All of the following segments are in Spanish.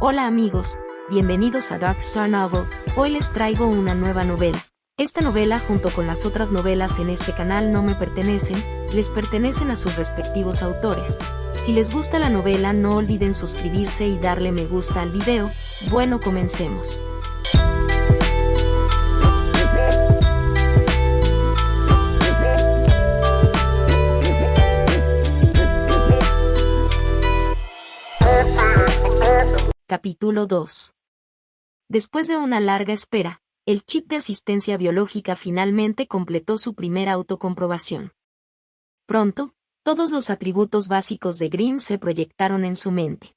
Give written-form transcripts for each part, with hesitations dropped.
Hola amigos, bienvenidos a Dark Star Novel. Hoy les traigo una nueva novela. Esta novela, junto con las otras novelas en este canal, no me pertenecen, les pertenecen a sus respectivos autores. Si les gusta la novela, no olviden suscribirse y darle me gusta al video. Bueno, comencemos. Capítulo 2. Después de una larga espera, el chip de asistencia biológica finalmente completó su primera autocomprobación. Pronto, todos los atributos básicos de Grimm se proyectaron en su mente.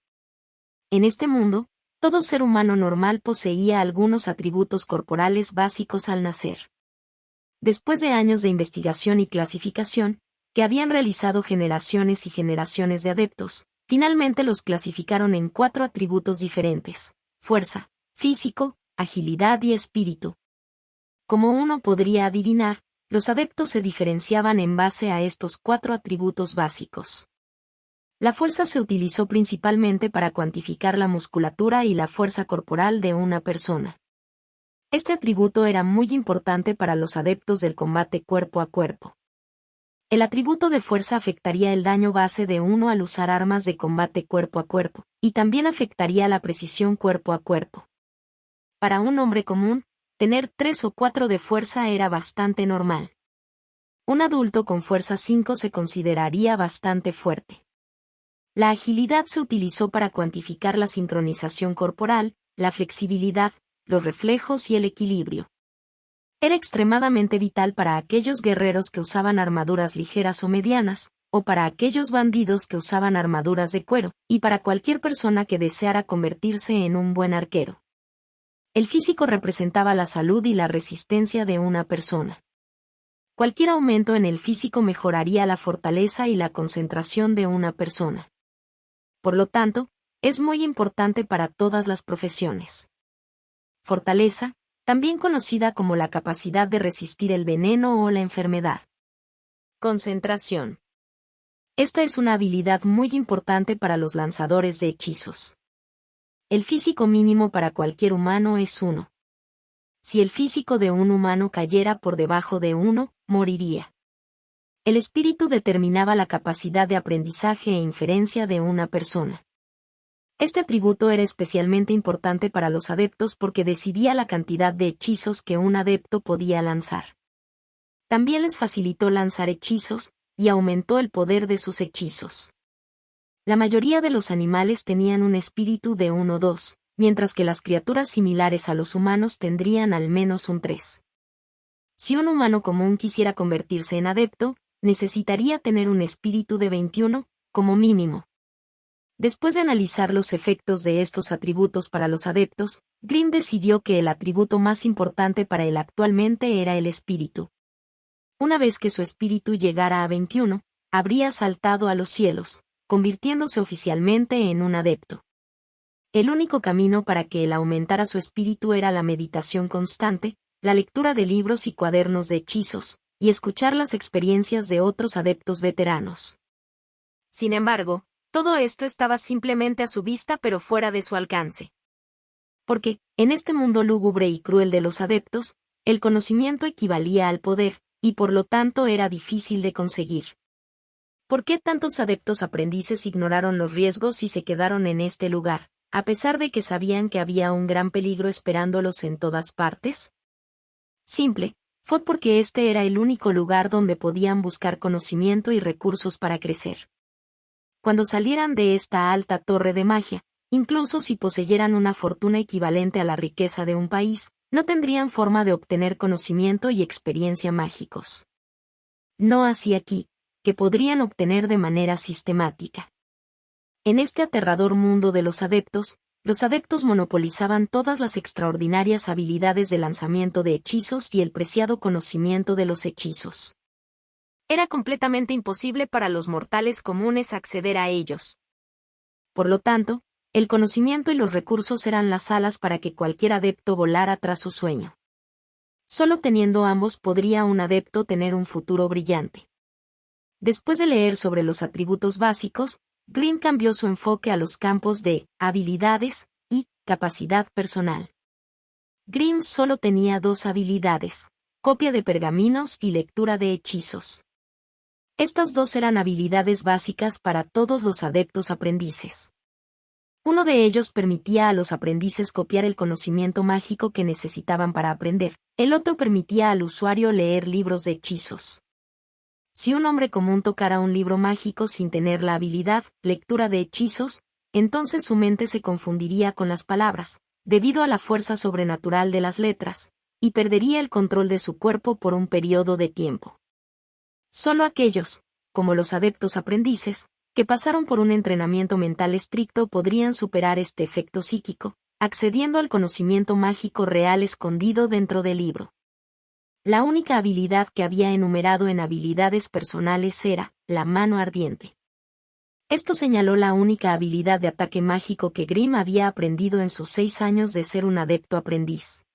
En este mundo, todo ser humano normal poseía algunos atributos corporales básicos al nacer. Después de años de investigación y clasificación, que habían realizado generaciones y generaciones de adeptos, finalmente los clasificaron en 4 atributos diferentes: fuerza, físico, agilidad y espíritu. Como uno podría adivinar, los adeptos se diferenciaban en base a estos 4 atributos básicos. La fuerza se utilizó principalmente para cuantificar la musculatura y la fuerza corporal de una persona. Este atributo era muy importante para los adeptos del combate cuerpo a cuerpo. El atributo de fuerza afectaría el daño base de uno al usar armas de combate cuerpo a cuerpo, y también afectaría la precisión cuerpo a cuerpo. Para un hombre común, tener 3 o 4 de fuerza era bastante normal. Un adulto con fuerza 5 se consideraría bastante fuerte. La agilidad se utilizó para cuantificar la sincronización corporal, la flexibilidad, los reflejos y el equilibrio. Era extremadamente vital para aquellos guerreros que usaban armaduras ligeras o medianas, o para aquellos bandidos que usaban armaduras de cuero, y para cualquier persona que deseara convertirse en un buen arquero. El físico representaba la salud y la resistencia de una persona. Cualquier aumento en el físico mejoraría la fortaleza y la concentración de una persona. Por lo tanto, es muy importante para todas las profesiones. Fortaleza, también conocida como la capacidad de resistir el veneno o la enfermedad. Concentración. Esta es una habilidad muy importante para los lanzadores de hechizos. El físico mínimo para cualquier humano es 1. Si el físico de un humano cayera por debajo de 1, moriría. El espíritu determinaba la capacidad de aprendizaje e inferencia de una persona. Este atributo era especialmente importante para los adeptos porque decidía la cantidad de hechizos que un adepto podía lanzar. También les facilitó lanzar hechizos, y aumentó el poder de sus hechizos. La mayoría de los animales tenían un espíritu de 1 o 2, mientras que las criaturas similares a los humanos tendrían al menos un 3. Si un humano común quisiera convertirse en adepto, necesitaría tener un espíritu de 21, como mínimo. Después de analizar los efectos de estos atributos para los adeptos, Grimm decidió que el atributo más importante para él actualmente era el espíritu. Una vez que su espíritu llegara a 21, habría saltado a los cielos, convirtiéndose oficialmente en un adepto. El único camino para que él aumentara su espíritu era la meditación constante, la lectura de libros y cuadernos de hechizos, y escuchar las experiencias de otros adeptos veteranos. Sin embargo, todo esto estaba simplemente a su vista pero fuera de su alcance. Porque, en este mundo lúgubre y cruel de los adeptos, el conocimiento equivalía al poder, y por lo tanto era difícil de conseguir. ¿Por qué tantos adeptos aprendices ignoraron los riesgos y se quedaron en este lugar, a pesar de que sabían que había un gran peligro esperándolos en todas partes? Simple, fue porque este era el único lugar donde podían buscar conocimiento y recursos para crecer. Cuando salieran de esta alta torre de magia, incluso si poseyeran una fortuna equivalente a la riqueza de un país, no tendrían forma de obtener conocimiento y experiencia mágicos. No así aquí, que podrían obtener de manera sistemática. En este aterrador mundo de los adeptos monopolizaban todas las extraordinarias habilidades de lanzamiento de hechizos y el preciado conocimiento de los hechizos. Era completamente imposible para los mortales comunes acceder a ellos. Por lo tanto, el conocimiento y los recursos eran las alas para que cualquier adepto volara tras su sueño. Solo teniendo ambos podría un adepto tener un futuro brillante. Después de leer sobre los atributos básicos, Grimm cambió su enfoque a los campos de habilidades y capacidad personal. Grimm solo tenía dos habilidades: copia de pergaminos y lectura de hechizos. Estas dos eran habilidades básicas para todos los adeptos aprendices. Uno de ellos permitía a los aprendices copiar el conocimiento mágico que necesitaban para aprender, el otro permitía al usuario leer libros de hechizos. Si un hombre común tocara un libro mágico sin tener la habilidad, lectura de hechizos, entonces su mente se confundiría con las palabras, debido a la fuerza sobrenatural de las letras, y perdería el control de su cuerpo por un periodo de tiempo. Solo aquellos, como los adeptos aprendices, que pasaron por un entrenamiento mental estricto podrían superar este efecto psíquico, accediendo al conocimiento mágico real escondido dentro del libro. La única habilidad que había enumerado en habilidades personales era la mano ardiente. Esto señaló la única habilidad de ataque mágico que Grimm había aprendido en sus 6 años de ser un adepto aprendiz.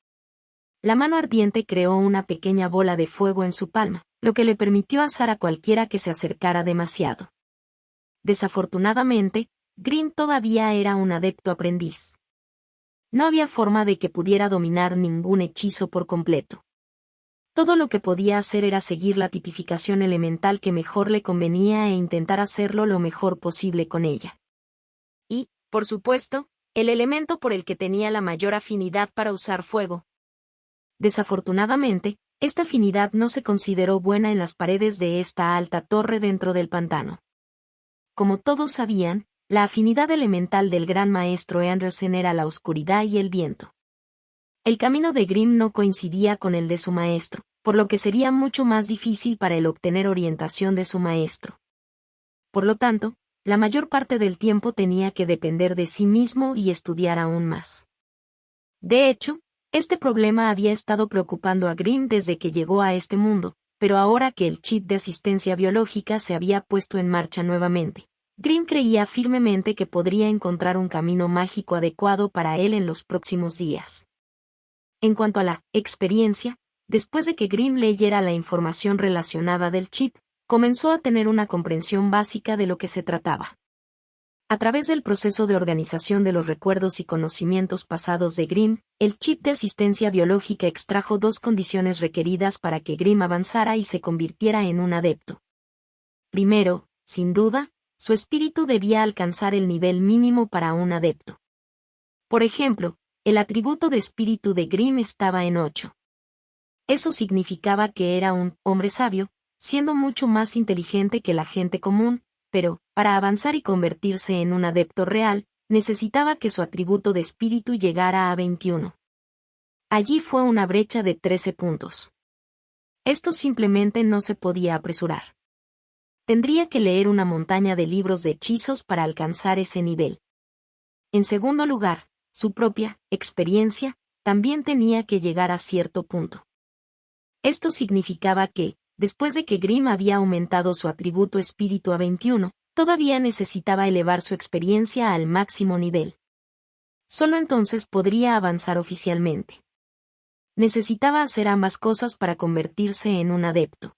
La mano ardiente creó una pequeña bola de fuego en su palma, lo que le permitió asar a cualquiera que se acercara demasiado. Desafortunadamente, Grimm todavía era un adepto aprendiz. No había forma de que pudiera dominar ningún hechizo por completo. Todo lo que podía hacer era seguir la tipificación elemental que mejor le convenía e intentar hacerlo lo mejor posible con ella. Y, por supuesto, el elemento por el que tenía la mayor afinidad para usar fuego. Desafortunadamente, esta afinidad no se consideró buena en las paredes de esta alta torre dentro del pantano. Como todos sabían, la afinidad elemental del gran maestro Andersen era la oscuridad y el viento. El camino de Grimm no coincidía con el de su maestro, por lo que sería mucho más difícil para él obtener orientación de su maestro. Por lo tanto, la mayor parte del tiempo tenía que depender de sí mismo y estudiar aún más. De hecho, este problema había estado preocupando a Grimm desde que llegó a este mundo, pero ahora que el chip de asistencia biológica se había puesto en marcha nuevamente, Grimm creía firmemente que podría encontrar un camino mágico adecuado para él en los próximos días. En cuanto a la experiencia, después de que Grimm leyera la información relacionada del chip, comenzó a tener una comprensión básica de lo que se trataba. A través del proceso de organización de los recuerdos y conocimientos pasados de Grimm, el chip de asistencia biológica extrajo 2 condiciones requeridas para que Grimm avanzara y se convirtiera en un adepto. Primero, sin duda, su espíritu debía alcanzar el nivel mínimo para un adepto. Por ejemplo, el atributo de espíritu de Grimm estaba en 8. Eso significaba que era un hombre sabio, siendo mucho más inteligente que la gente común, pero, para avanzar y convertirse en un adepto real, necesitaba que su atributo de espíritu llegara a 21. Allí fue una brecha de 13 puntos. Esto simplemente no se podía apresurar. Tendría que leer una montaña de libros de hechizos para alcanzar ese nivel. En segundo lugar, su propia experiencia también tenía que llegar a cierto punto. Esto significaba que, después de que Grimm había aumentado su atributo espíritu a 21, todavía necesitaba elevar su experiencia al máximo nivel. Solo entonces podría avanzar oficialmente. Necesitaba hacer ambas cosas para convertirse en un adepto.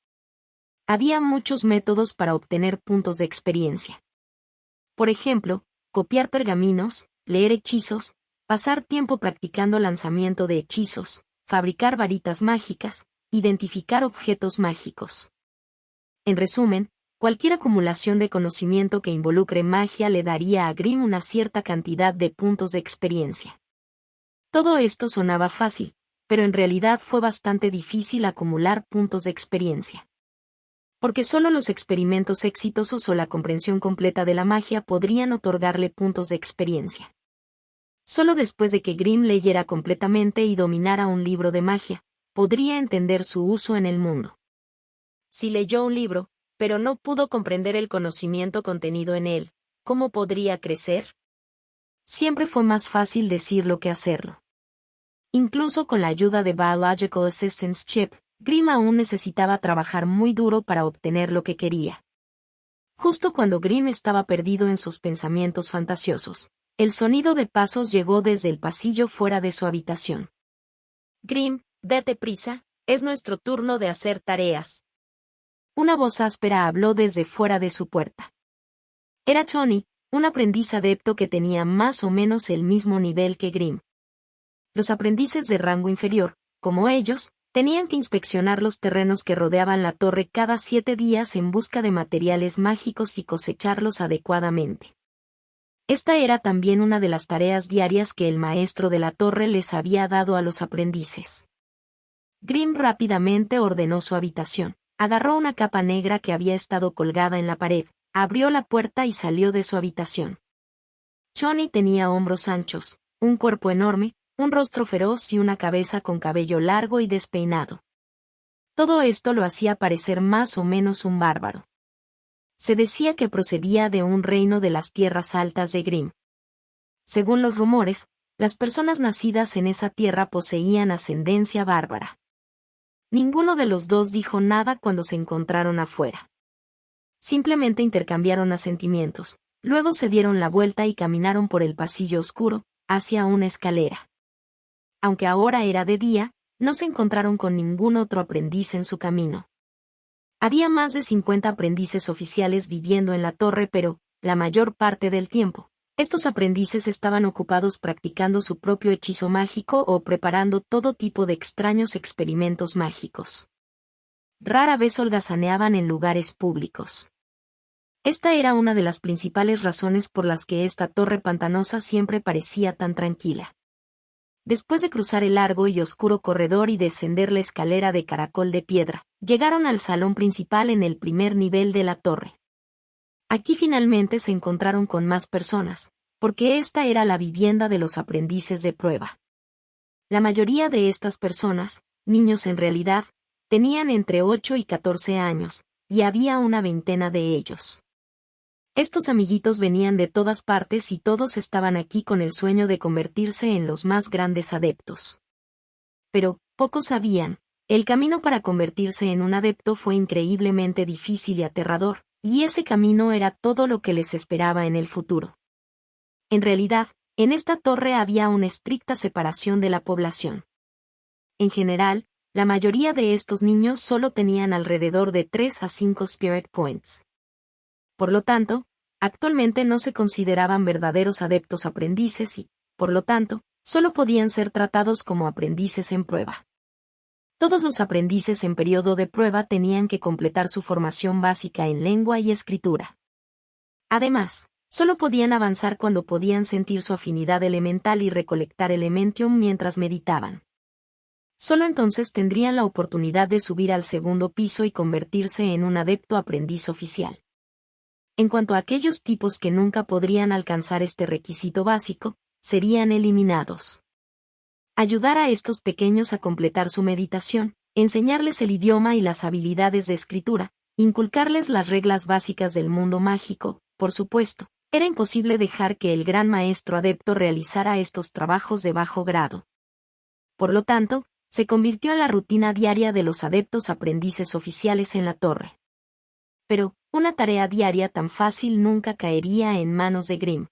Había muchos métodos para obtener puntos de experiencia. Por ejemplo, copiar pergaminos, leer hechizos, pasar tiempo practicando lanzamiento de hechizos, fabricar varitas mágicas, identificar objetos mágicos. En resumen, cualquier acumulación de conocimiento que involucre magia le daría a Grimm una cierta cantidad de puntos de experiencia. Todo esto sonaba fácil, pero en realidad fue bastante difícil acumular puntos de experiencia. Porque solo los experimentos exitosos o la comprensión completa de la magia podrían otorgarle puntos de experiencia. Solo después de que Grimm leyera completamente y dominara un libro de magia, podría entender su uso en el mundo. Si leyó un libro, pero no pudo comprender el conocimiento contenido en él, ¿cómo podría crecer? Siempre fue más fácil decirlo que hacerlo. Incluso con la ayuda de Biological Assistance Chip, Grimm aún necesitaba trabajar muy duro para obtener lo que quería. Justo cuando Grimm estaba perdido en sus pensamientos fantasiosos, el sonido de pasos llegó desde el pasillo fuera de su habitación. Grimm, date prisa, es nuestro turno de hacer tareas. Una voz áspera habló desde fuera de su puerta. Era Tony, un aprendiz adepto que tenía más o menos el mismo nivel que Grimm. Los aprendices de rango inferior, como ellos, tenían que inspeccionar los terrenos que rodeaban la torre cada 7 días en busca de materiales mágicos y cosecharlos adecuadamente. Esta era también una de las tareas diarias que el maestro de la torre les había dado a los aprendices. Grimm rápidamente ordenó su habitación, agarró una capa negra que había estado colgada en la pared, abrió la puerta y salió de su habitación. Choni tenía hombros anchos, un cuerpo enorme, un rostro feroz y una cabeza con cabello largo y despeinado. Todo esto lo hacía parecer más o menos un bárbaro. Se decía que procedía de un reino de las tierras altas de Grimm. Según los rumores, las personas nacidas en esa tierra poseían ascendencia bárbara. Ninguno de los dos dijo nada cuando se encontraron afuera. Simplemente intercambiaron asentimientos, luego se dieron la vuelta y caminaron por el pasillo oscuro, hacia una escalera. Aunque ahora era de día, no se encontraron con ningún otro aprendiz en su camino. Había más de 50 aprendices oficiales viviendo en la torre, pero, la mayor parte del tiempo, estos aprendices estaban ocupados practicando su propio hechizo mágico o preparando todo tipo de extraños experimentos mágicos. Rara vez holgazaneaban en lugares públicos. Esta era una de las principales razones por las que esta torre pantanosa siempre parecía tan tranquila. Después de cruzar el largo y oscuro corredor y descender la escalera de caracol de piedra, llegaron al salón principal en el primer nivel de la torre. Aquí finalmente se encontraron con más personas, porque esta era la vivienda de los aprendices de prueba. La mayoría de estas personas, niños en realidad, tenían entre 8 y 14 años, y había una veintena de ellos. Estos amiguitos venían de todas partes y todos estaban aquí con el sueño de convertirse en los más grandes adeptos. Pero, pocos sabían, el camino para convertirse en un adepto fue increíblemente difícil y aterrador, y ese camino era todo lo que les esperaba en el futuro. En realidad, en esta torre había una estricta separación de la población. En general, la mayoría de estos niños solo tenían alrededor de 3 a 5 Spirit Points. Por lo tanto, actualmente no se consideraban verdaderos adeptos aprendices y, por lo tanto, solo podían ser tratados como aprendices en prueba. Todos los aprendices en periodo de prueba tenían que completar su formación básica en lengua y escritura. Además, solo podían avanzar cuando podían sentir su afinidad elemental y recolectar Elementium mientras meditaban. Solo entonces tendrían la oportunidad de subir al segundo piso y convertirse en un adepto aprendiz oficial. En cuanto a aquellos tipos que nunca podrían alcanzar este requisito básico, serían eliminados. Ayudar a estos pequeños a completar su meditación, enseñarles el idioma y las habilidades de escritura, inculcarles las reglas básicas del mundo mágico, por supuesto, era imposible dejar que el gran maestro adepto realizara estos trabajos de bajo grado. Por lo tanto, se convirtió en la rutina diaria de los adeptos aprendices oficiales en la torre. Pero, una tarea diaria tan fácil nunca caería en manos de Grimm.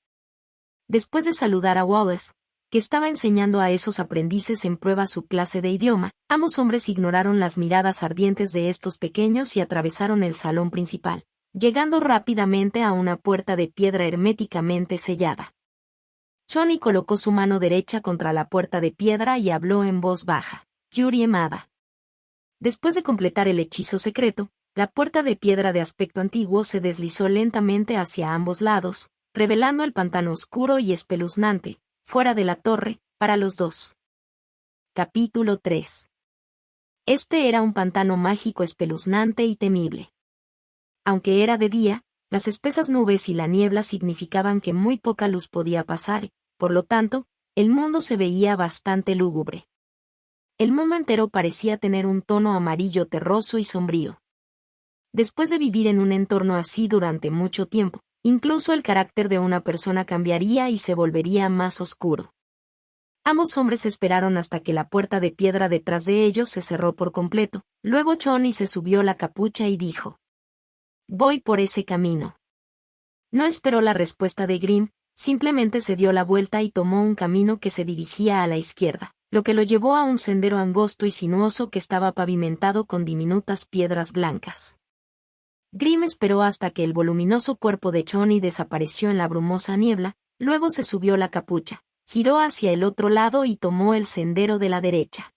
Después de saludar a Wallace, que estaba enseñando a esos aprendices en prueba su clase de idioma, ambos hombres ignoraron las miradas ardientes de estos pequeños y atravesaron el salón principal, llegando rápidamente a una puerta de piedra herméticamente sellada. Choni colocó su mano derecha contra la puerta de piedra y habló en voz baja: Yuri Emada. Después de completar el hechizo secreto, la puerta de piedra de aspecto antiguo se deslizó lentamente hacia ambos lados, revelando el pantano oscuro y espeluznante, fuera de la torre, para los dos. Capítulo 3. Este era un pantano mágico espeluznante y temible. Aunque era de día, las espesas nubes y la niebla significaban que muy poca luz podía pasar, por lo tanto, el mundo se veía bastante lúgubre. El mundo entero parecía tener un tono amarillo terroso y sombrío. Después de vivir en un entorno así durante mucho tiempo, incluso el carácter de una persona cambiaría y se volvería más oscuro. Ambos hombres esperaron hasta que la puerta de piedra detrás de ellos se cerró por completo, luego Choni se subió la capucha y dijo: «Voy por ese camino». No esperó la respuesta de Grimm, simplemente se dio la vuelta y tomó un camino que se dirigía a la izquierda, lo que lo llevó a un sendero angosto y sinuoso que estaba pavimentado con diminutas piedras blancas. Grimm esperó hasta que el voluminoso cuerpo de Johnny desapareció en la brumosa niebla, luego se subió la capucha, giró hacia el otro lado y tomó el sendero de la derecha.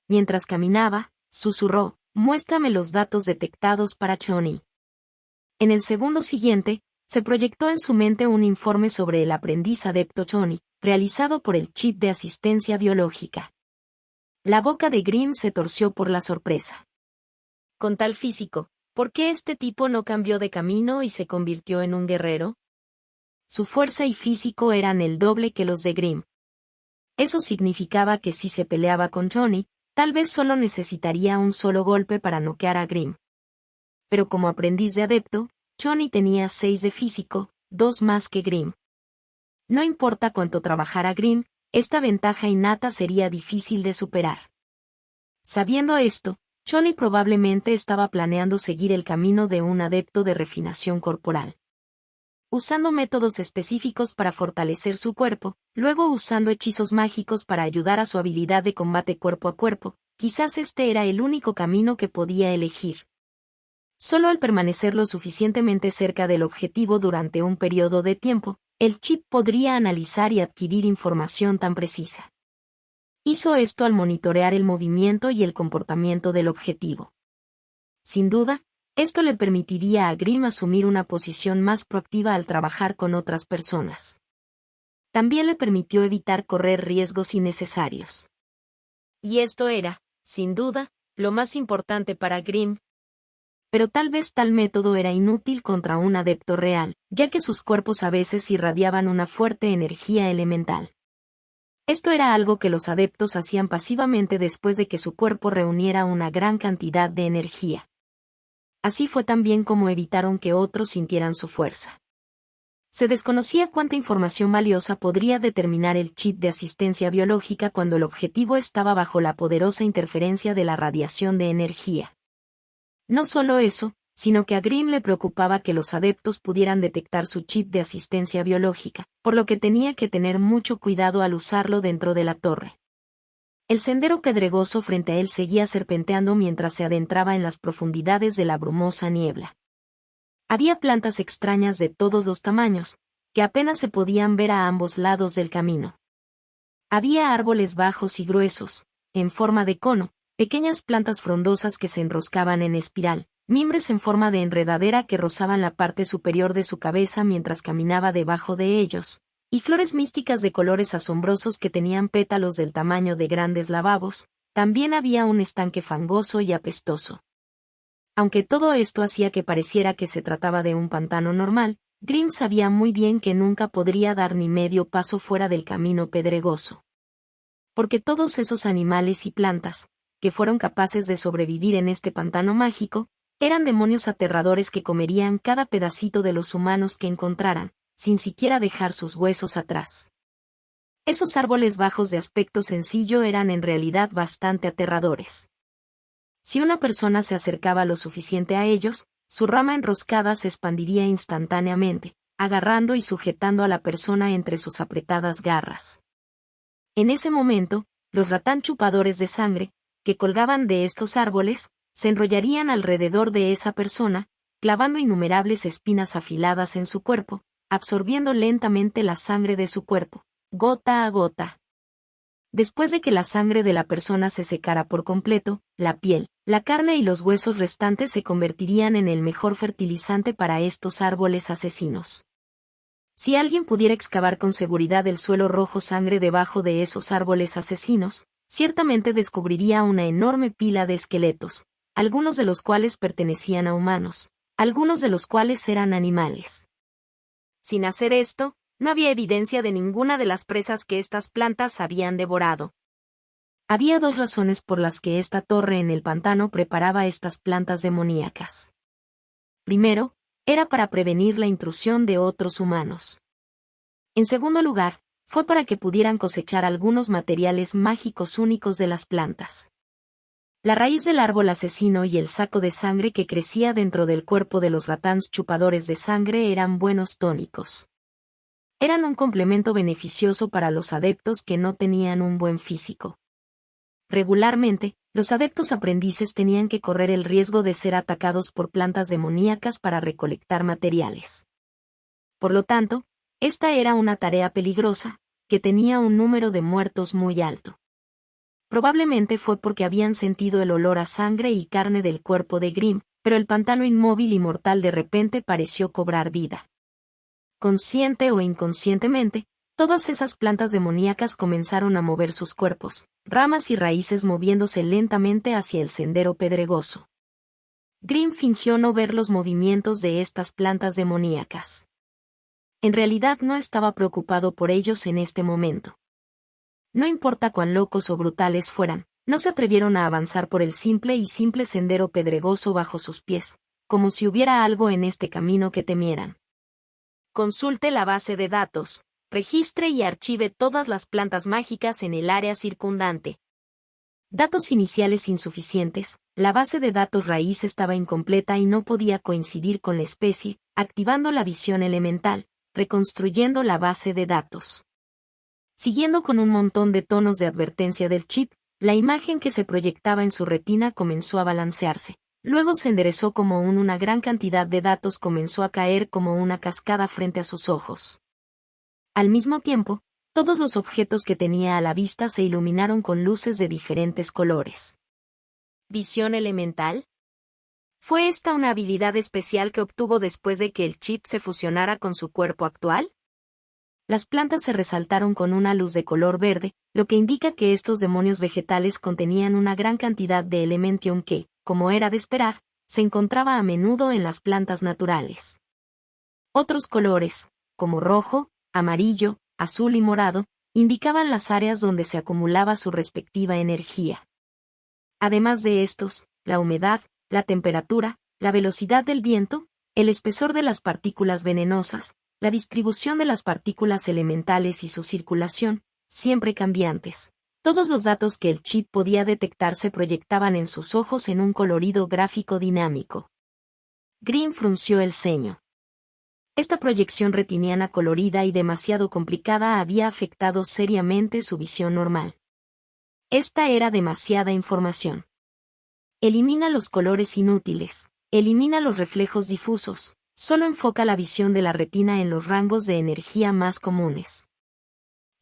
Mientras caminaba, susurró: «Muéstrame los datos detectados para Johnny». En el segundo siguiente, se proyectó en su mente un informe sobre el aprendiz adepto Johnny, realizado por el chip de asistencia biológica. La boca de Grimm se torció por la sorpresa. Con tal físico, ¿por qué este tipo no cambió de camino y se convirtió en un guerrero? Su fuerza y físico eran el doble que los de Grimm. Eso significaba que si se peleaba con Johnny, tal vez solo necesitaría un solo golpe para noquear a Grimm. Pero como aprendiz de adepto, Johnny tenía 6 de físico, 2 más que Grimm. No importa cuánto trabajara Grimm, esta ventaja innata sería difícil de superar. Sabiendo esto, Johnny probablemente estaba planeando seguir el camino de un adepto de refinación corporal. Usando métodos específicos para fortalecer su cuerpo, luego usando hechizos mágicos para ayudar a su habilidad de combate cuerpo a cuerpo, quizás este era el único camino que podía elegir. Solo al permanecer lo suficientemente cerca del objetivo durante un periodo de tiempo, el chip podría analizar y adquirir información tan precisa. Hizo esto al monitorear el movimiento y el comportamiento del objetivo. Sin duda, esto le permitiría a Grimm asumir una posición más proactiva al trabajar con otras personas. También le permitió evitar correr riesgos innecesarios. Y esto era, sin duda, lo más importante para Grimm. Pero tal vez tal método era inútil contra un adepto real, ya que sus cuerpos a veces irradiaban una fuerte energía elemental. Esto era algo que los adeptos hacían pasivamente después de que su cuerpo reuniera una gran cantidad de energía. Así fue también como evitaron que otros sintieran su fuerza. Se desconocía cuánta información valiosa podría determinar el chip de asistencia biológica cuando el objetivo estaba bajo la poderosa interferencia de la radiación de energía. No solo eso, sino que a Grimm le preocupaba que los adeptos pudieran detectar su chip de asistencia biológica, por lo que tenía que tener mucho cuidado al usarlo dentro de la torre. El sendero pedregoso frente a él seguía serpenteando mientras se adentraba en las profundidades de la brumosa niebla. Había plantas extrañas de todos los tamaños, que apenas se podían ver a ambos lados del camino. Había árboles bajos y gruesos, en forma de cono, pequeñas plantas frondosas que se enroscaban en espiral, mimbres en forma de enredadera que rozaban la parte superior de su cabeza mientras caminaba debajo de ellos, y flores místicas de colores asombrosos que tenían pétalos del tamaño de grandes lavabos. También había un estanque fangoso y apestoso. Aunque todo esto hacía que pareciera que se trataba de un pantano normal, Grimm sabía muy bien que nunca podría dar ni medio paso fuera del camino pedregoso. Porque todos esos animales y plantas, que fueron capaces de sobrevivir en este pantano mágico, eran demonios aterradores que comerían cada pedacito de los humanos que encontraran, sin siquiera dejar sus huesos atrás. Esos árboles bajos de aspecto sencillo eran en realidad bastante aterradores. Si una persona se acercaba lo suficiente a ellos, su rama enroscada se expandiría instantáneamente, agarrando y sujetando a la persona entre sus apretadas garras. En ese momento, los ratán chupadores de sangre, que colgaban de estos árboles, se enrollarían alrededor de esa persona, clavando innumerables espinas afiladas en su cuerpo, absorbiendo lentamente la sangre de su cuerpo, gota a gota. Después de que la sangre de la persona se secara por completo, la piel, la carne y los huesos restantes se convertirían en el mejor fertilizante para estos árboles asesinos. Si alguien pudiera excavar con seguridad el suelo rojo sangre debajo de esos árboles asesinos, ciertamente descubriría una enorme pila de esqueletos, algunos de los cuales pertenecían a humanos, algunos de los cuales eran animales. Sin hacer esto, no había evidencia de ninguna de las presas que estas plantas habían devorado. Había 2 razones por las que esta torre en el pantano preparaba estas plantas demoníacas. Primero, era para prevenir la intrusión de otros humanos. En segundo lugar, fue para que pudieran cosechar algunos materiales mágicos únicos de las plantas. La raíz del árbol asesino y el saco de sangre que crecía dentro del cuerpo de los ratáns chupadores de sangre eran buenos tónicos. Eran un complemento beneficioso para los adeptos que no tenían un buen físico. Regularmente, los adeptos aprendices tenían que correr el riesgo de ser atacados por plantas demoníacas para recolectar materiales. Por lo tanto, esta era una tarea peligrosa, que tenía un número de muertos muy alto. Probablemente fue porque habían sentido el olor a sangre y carne del cuerpo de Grimm, pero el pantano inmóvil y mortal de repente pareció cobrar vida. Consciente o inconscientemente, todas esas plantas demoníacas comenzaron a mover sus cuerpos, ramas y raíces moviéndose lentamente hacia el sendero pedregoso. Grimm fingió no ver los movimientos de estas plantas demoníacas. En realidad no estaba preocupado por ellos en este momento. No importa cuán locos o brutales fueran, no se atrevieron a avanzar por el simple sendero pedregoso bajo sus pies, como si hubiera algo en este camino que temieran. Consulte la base de datos, registre y archive todas las plantas mágicas en el área circundante. Datos iniciales insuficientes, la base de datos raíz estaba incompleta y no podía coincidir con la especie, activando la visión elemental, reconstruyendo la base de datos. Siguiendo con un montón de tonos de advertencia del chip, la imagen que se proyectaba en su retina comenzó a balancearse. Luego se enderezó como una gran cantidad de datos comenzó a caer como una cascada frente a sus ojos. Al mismo tiempo, todos los objetos que tenía a la vista se iluminaron con luces de diferentes colores. ¿Visión elemental? ¿Fue esta una habilidad especial que obtuvo después de que el chip se fusionara con su cuerpo actual? Las plantas se resaltaron con una luz de color verde, lo que indica que estos demonios vegetales contenían una gran cantidad de elementium que, como era de esperar, se encontraba a menudo en las plantas naturales. Otros colores, como rojo, amarillo, azul y morado, indicaban las áreas donde se acumulaba su respectiva energía. Además de estos, la humedad, la temperatura, la velocidad del viento, el espesor de las partículas venenosas, la distribución de las partículas elementales y su circulación, siempre cambiantes. Todos los datos que el chip podía detectar se proyectaban en sus ojos en un colorido gráfico dinámico. Grimm frunció el ceño. Esta proyección retiniana colorida y demasiado complicada había afectado seriamente su visión normal. Esta era demasiada información. Elimina los colores inútiles, elimina los reflejos difusos, solo enfoca la visión de la retina en los rangos de energía más comunes.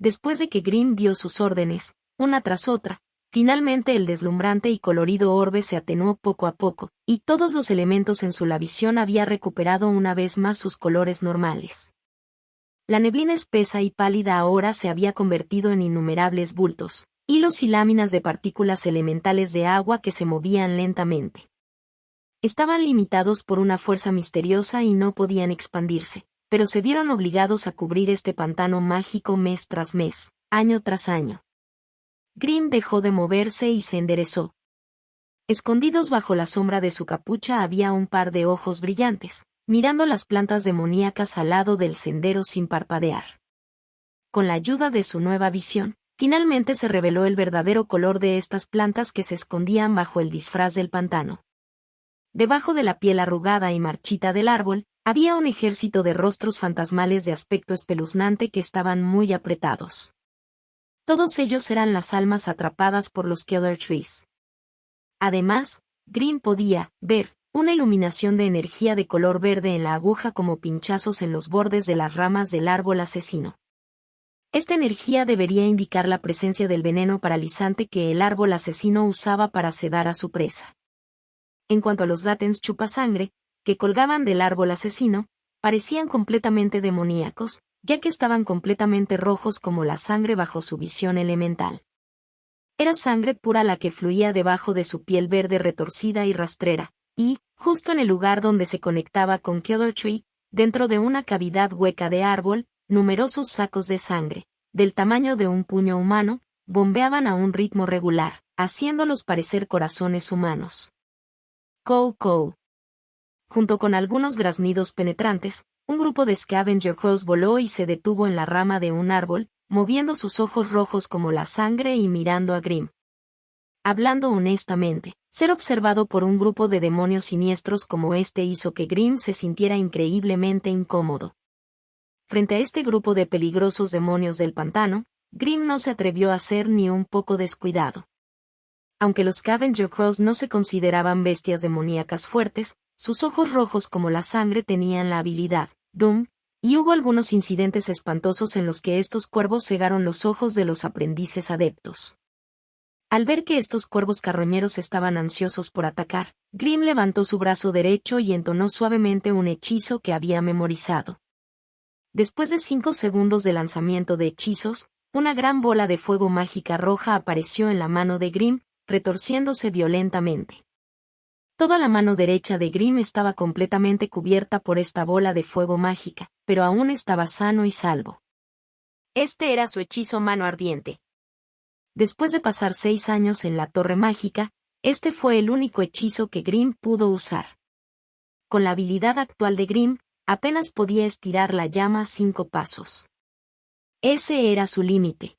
Después de que Grimm dio sus órdenes, una tras otra, finalmente el deslumbrante y colorido orbe se atenuó poco a poco, y todos los elementos en la visión había recuperado una vez más sus colores normales. La neblina espesa y pálida ahora se había convertido en innumerables bultos, hilos y láminas de partículas elementales de agua que se movían lentamente. Estaban limitados por una fuerza misteriosa y no podían expandirse, pero se vieron obligados a cubrir este pantano mágico mes tras mes, año tras año. Grimm dejó de moverse y se enderezó. Escondidos bajo la sombra de su capucha había un par de ojos brillantes, mirando las plantas demoníacas al lado del sendero sin parpadear. Con la ayuda de su nueva visión, finalmente se reveló el verdadero color de estas plantas que se escondían bajo el disfraz del pantano. Debajo de la piel arrugada y marchita del árbol, había un ejército de rostros fantasmales de aspecto espeluznante que estaban muy apretados. Todos ellos eran las almas atrapadas por los Killer Trees. Además, Grimm podía ver una iluminación de energía de color verde en la aguja como pinchazos en los bordes de las ramas del árbol asesino. Esta energía debería indicar la presencia del veneno paralizante que el árbol asesino usaba para sedar a su presa. En cuanto a los Latens chupasangre, que colgaban del árbol asesino, parecían completamente demoníacos, ya que estaban completamente rojos como la sangre bajo su visión elemental. Era sangre pura la que fluía debajo de su piel verde retorcida y rastrera, y, justo en el lugar donde se conectaba con Killer Tree, dentro de una cavidad hueca de árbol, numerosos sacos de sangre, del tamaño de un puño humano, bombeaban a un ritmo regular, haciéndolos parecer corazones humanos. Cow cow. Junto con algunos graznidos penetrantes, un grupo de scavenger crows voló y se detuvo en la rama de un árbol, moviendo sus ojos rojos como la sangre y mirando a Grimm. Hablando honestamente, ser observado por un grupo de demonios siniestros como este hizo que Grimm se sintiera increíblemente incómodo. Frente a este grupo de peligrosos demonios del pantano, Grimm no se atrevió a ser ni un poco descuidado. Aunque los Scavenger Crows no se consideraban bestias demoníacas fuertes, sus ojos rojos como la sangre tenían la habilidad, Doom, y hubo algunos incidentes espantosos en los que estos cuervos cegaron los ojos de los aprendices adeptos. Al ver que estos cuervos carroñeros estaban ansiosos por atacar, Grimm levantó su brazo derecho y entonó suavemente un hechizo que había memorizado. Después de 5 segundos de lanzamiento de hechizos, una gran bola de fuego mágica roja apareció en la mano de Grimm, retorciéndose violentamente. Toda la mano derecha de Grimm estaba completamente cubierta por esta bola de fuego mágica, pero aún estaba sano y salvo. Este era su hechizo mano ardiente. Después de pasar 6 años en la Torre Mágica, este fue el único hechizo que Grimm pudo usar. Con la habilidad actual de Grimm, apenas podía estirar la llama 5 pasos. Ese era su límite.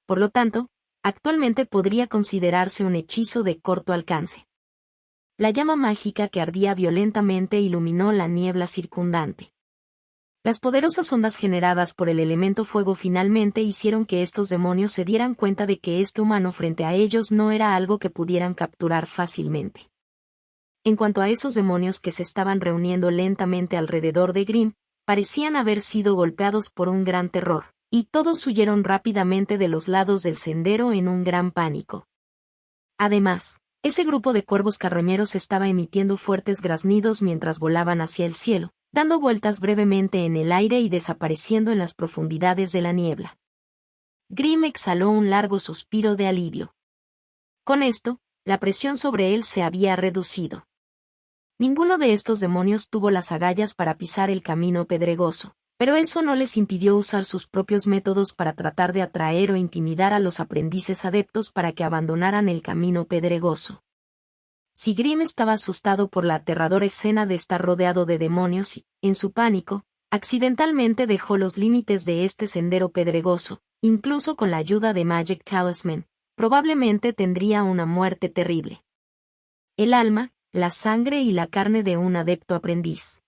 Por lo tanto, actualmente podría considerarse un hechizo de corto alcance. La llama mágica que ardía violentamente iluminó la niebla circundante. Las poderosas ondas generadas por el elemento fuego finalmente hicieron que estos demonios se dieran cuenta de que este humano frente a ellos no era algo que pudieran capturar fácilmente. En cuanto a esos demonios que se estaban reuniendo lentamente alrededor de Grimm, parecían haber sido golpeados por un gran terror, y todos huyeron rápidamente de los lados del sendero en un gran pánico. Además, ese grupo de cuervos carroñeros estaba emitiendo fuertes graznidos mientras volaban hacia el cielo, dando vueltas brevemente en el aire y desapareciendo en las profundidades de la niebla. Grimm exhaló un largo suspiro de alivio. Con esto, la presión sobre él se había reducido. Ninguno de estos demonios tuvo las agallas para pisar el camino pedregoso, pero eso no les impidió usar sus propios métodos para tratar de atraer o intimidar a los aprendices adeptos para que abandonaran el camino pedregoso. Si Grimm estaba asustado por la aterradora escena de estar rodeado de demonios y, en su pánico, accidentalmente dejó los límites de este sendero pedregoso, incluso con la ayuda de Magic Talisman, probablemente tendría una muerte terrible. El alma, la sangre y la carne de un adepto aprendiz.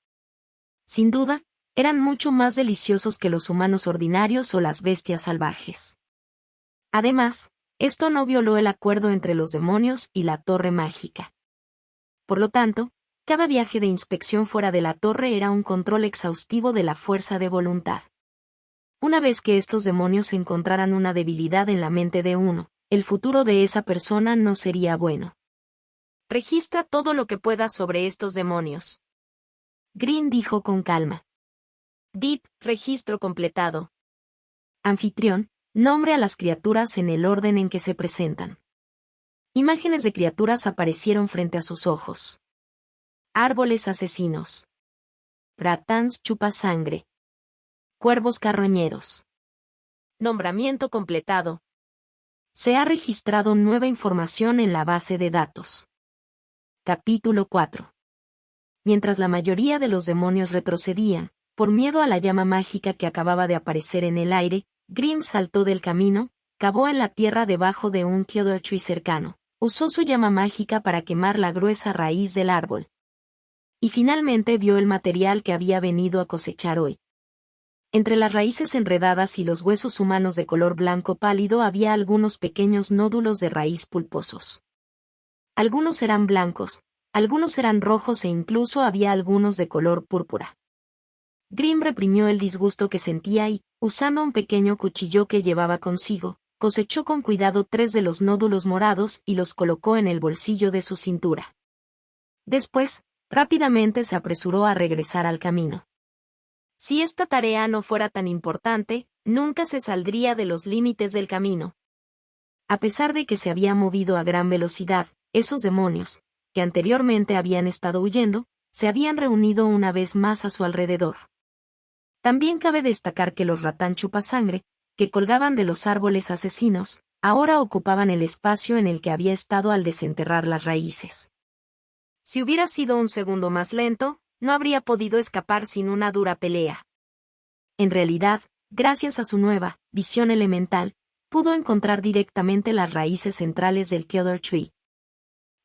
Sin duda, eran mucho más deliciosos que los humanos ordinarios o las bestias salvajes. Además, esto no violó el acuerdo entre los demonios y la Torre Mágica. Por lo tanto, cada viaje de inspección fuera de la torre era un control exhaustivo de la fuerza de voluntad. Una vez que estos demonios encontraran una debilidad en la mente de uno, el futuro de esa persona no sería bueno. Registra todo lo que puedas sobre estos demonios. Grimm dijo con calma. Deep, registro completado. Anfitrión, nombre a las criaturas en el orden en que se presentan. Imágenes de criaturas aparecieron frente a sus ojos. Árboles asesinos. Ratans chupasangre. Cuervos carroñeros. Nombramiento completado. Se ha registrado nueva información en la base de datos. Capítulo 4. Mientras la mayoría de los demonios retrocedían, por miedo a la llama mágica que acababa de aparecer en el aire, Grimm saltó del camino, cavó en la tierra debajo de un Killer Tree cercano, usó su llama mágica para quemar la gruesa raíz del árbol. Y finalmente vio el material que había venido a cosechar hoy. Entre las raíces enredadas y los huesos humanos de color blanco pálido había algunos pequeños nódulos de raíz pulposos. Algunos eran blancos, algunos eran rojos e incluso había algunos de color púrpura. Grimm reprimió el disgusto que sentía y, usando un pequeño cuchillo que llevaba consigo, cosechó con cuidado 3 de los nódulos morados y los colocó en el bolsillo de su cintura. Después, rápidamente se apresuró a regresar al camino. Si esta tarea no fuera tan importante, nunca se saldría de los límites del camino. A pesar de que se había movido a gran velocidad, esos demonios, que anteriormente habían estado huyendo, se habían reunido una vez más a su alrededor. También cabe destacar que los ratán chupasangre, que colgaban de los árboles asesinos, ahora ocupaban el espacio en el que había estado al desenterrar las raíces. Si hubiera sido un segundo más lento, no habría podido escapar sin una dura pelea. En realidad, gracias a su nueva visión elemental, pudo encontrar directamente las raíces centrales del Killer Tree.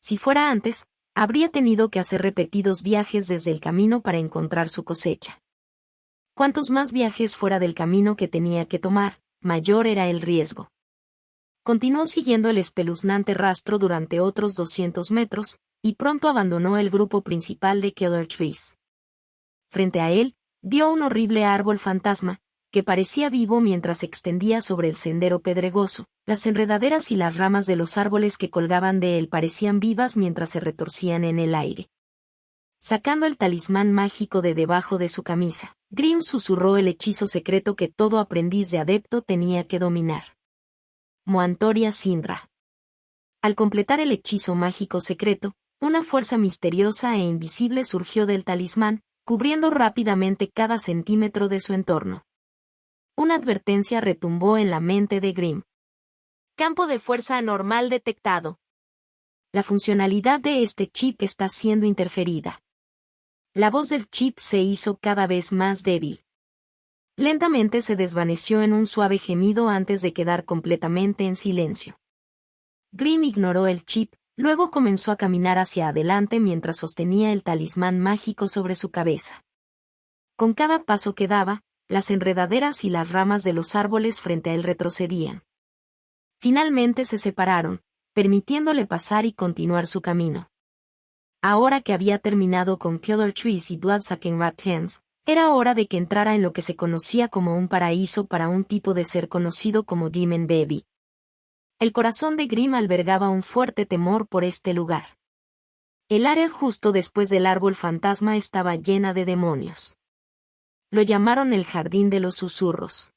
Si fuera antes, habría tenido que hacer repetidos viajes desde el camino para encontrar su cosecha. Cuantos más viajes fuera del camino que tenía que tomar, mayor era el riesgo. Continuó siguiendo el espeluznante rastro durante otros 200 metros, y pronto abandonó el grupo principal de Killer Trees. Frente a él, vio un horrible árbol fantasma, que parecía vivo mientras se extendía sobre el sendero pedregoso. Las enredaderas y las ramas de los árboles que colgaban de él parecían vivas mientras se retorcían en el aire. Sacando el talismán mágico de debajo de su camisa, Grimm susurró el hechizo secreto que todo aprendiz de adepto tenía que dominar. Moantoria Sinra. Al completar el hechizo mágico secreto, una fuerza misteriosa e invisible surgió del talismán, cubriendo rápidamente cada centímetro de su entorno. Una advertencia retumbó en la mente de Grimm. Campo de fuerza anormal detectado. La funcionalidad de este chip está siendo interferida. La voz del chip se hizo cada vez más débil. Lentamente se desvaneció en un suave gemido antes de quedar completamente en silencio. Grimm ignoró el chip, luego comenzó a caminar hacia adelante mientras sostenía el talismán mágico sobre su cabeza. Con cada paso que daba, las enredaderas y las ramas de los árboles frente a él retrocedían. Finalmente se separaron, permitiéndole pasar y continuar su camino. Ahora que había terminado con Killer Trees y Bloodsucking Ratens, era hora de que entrara en lo que se conocía como un paraíso para un tipo de ser conocido como Demon Baby. El corazón de Grimm albergaba un fuerte temor por este lugar. El área justo después del árbol fantasma estaba llena de demonios. Lo llamaron el Jardín de los Susurros.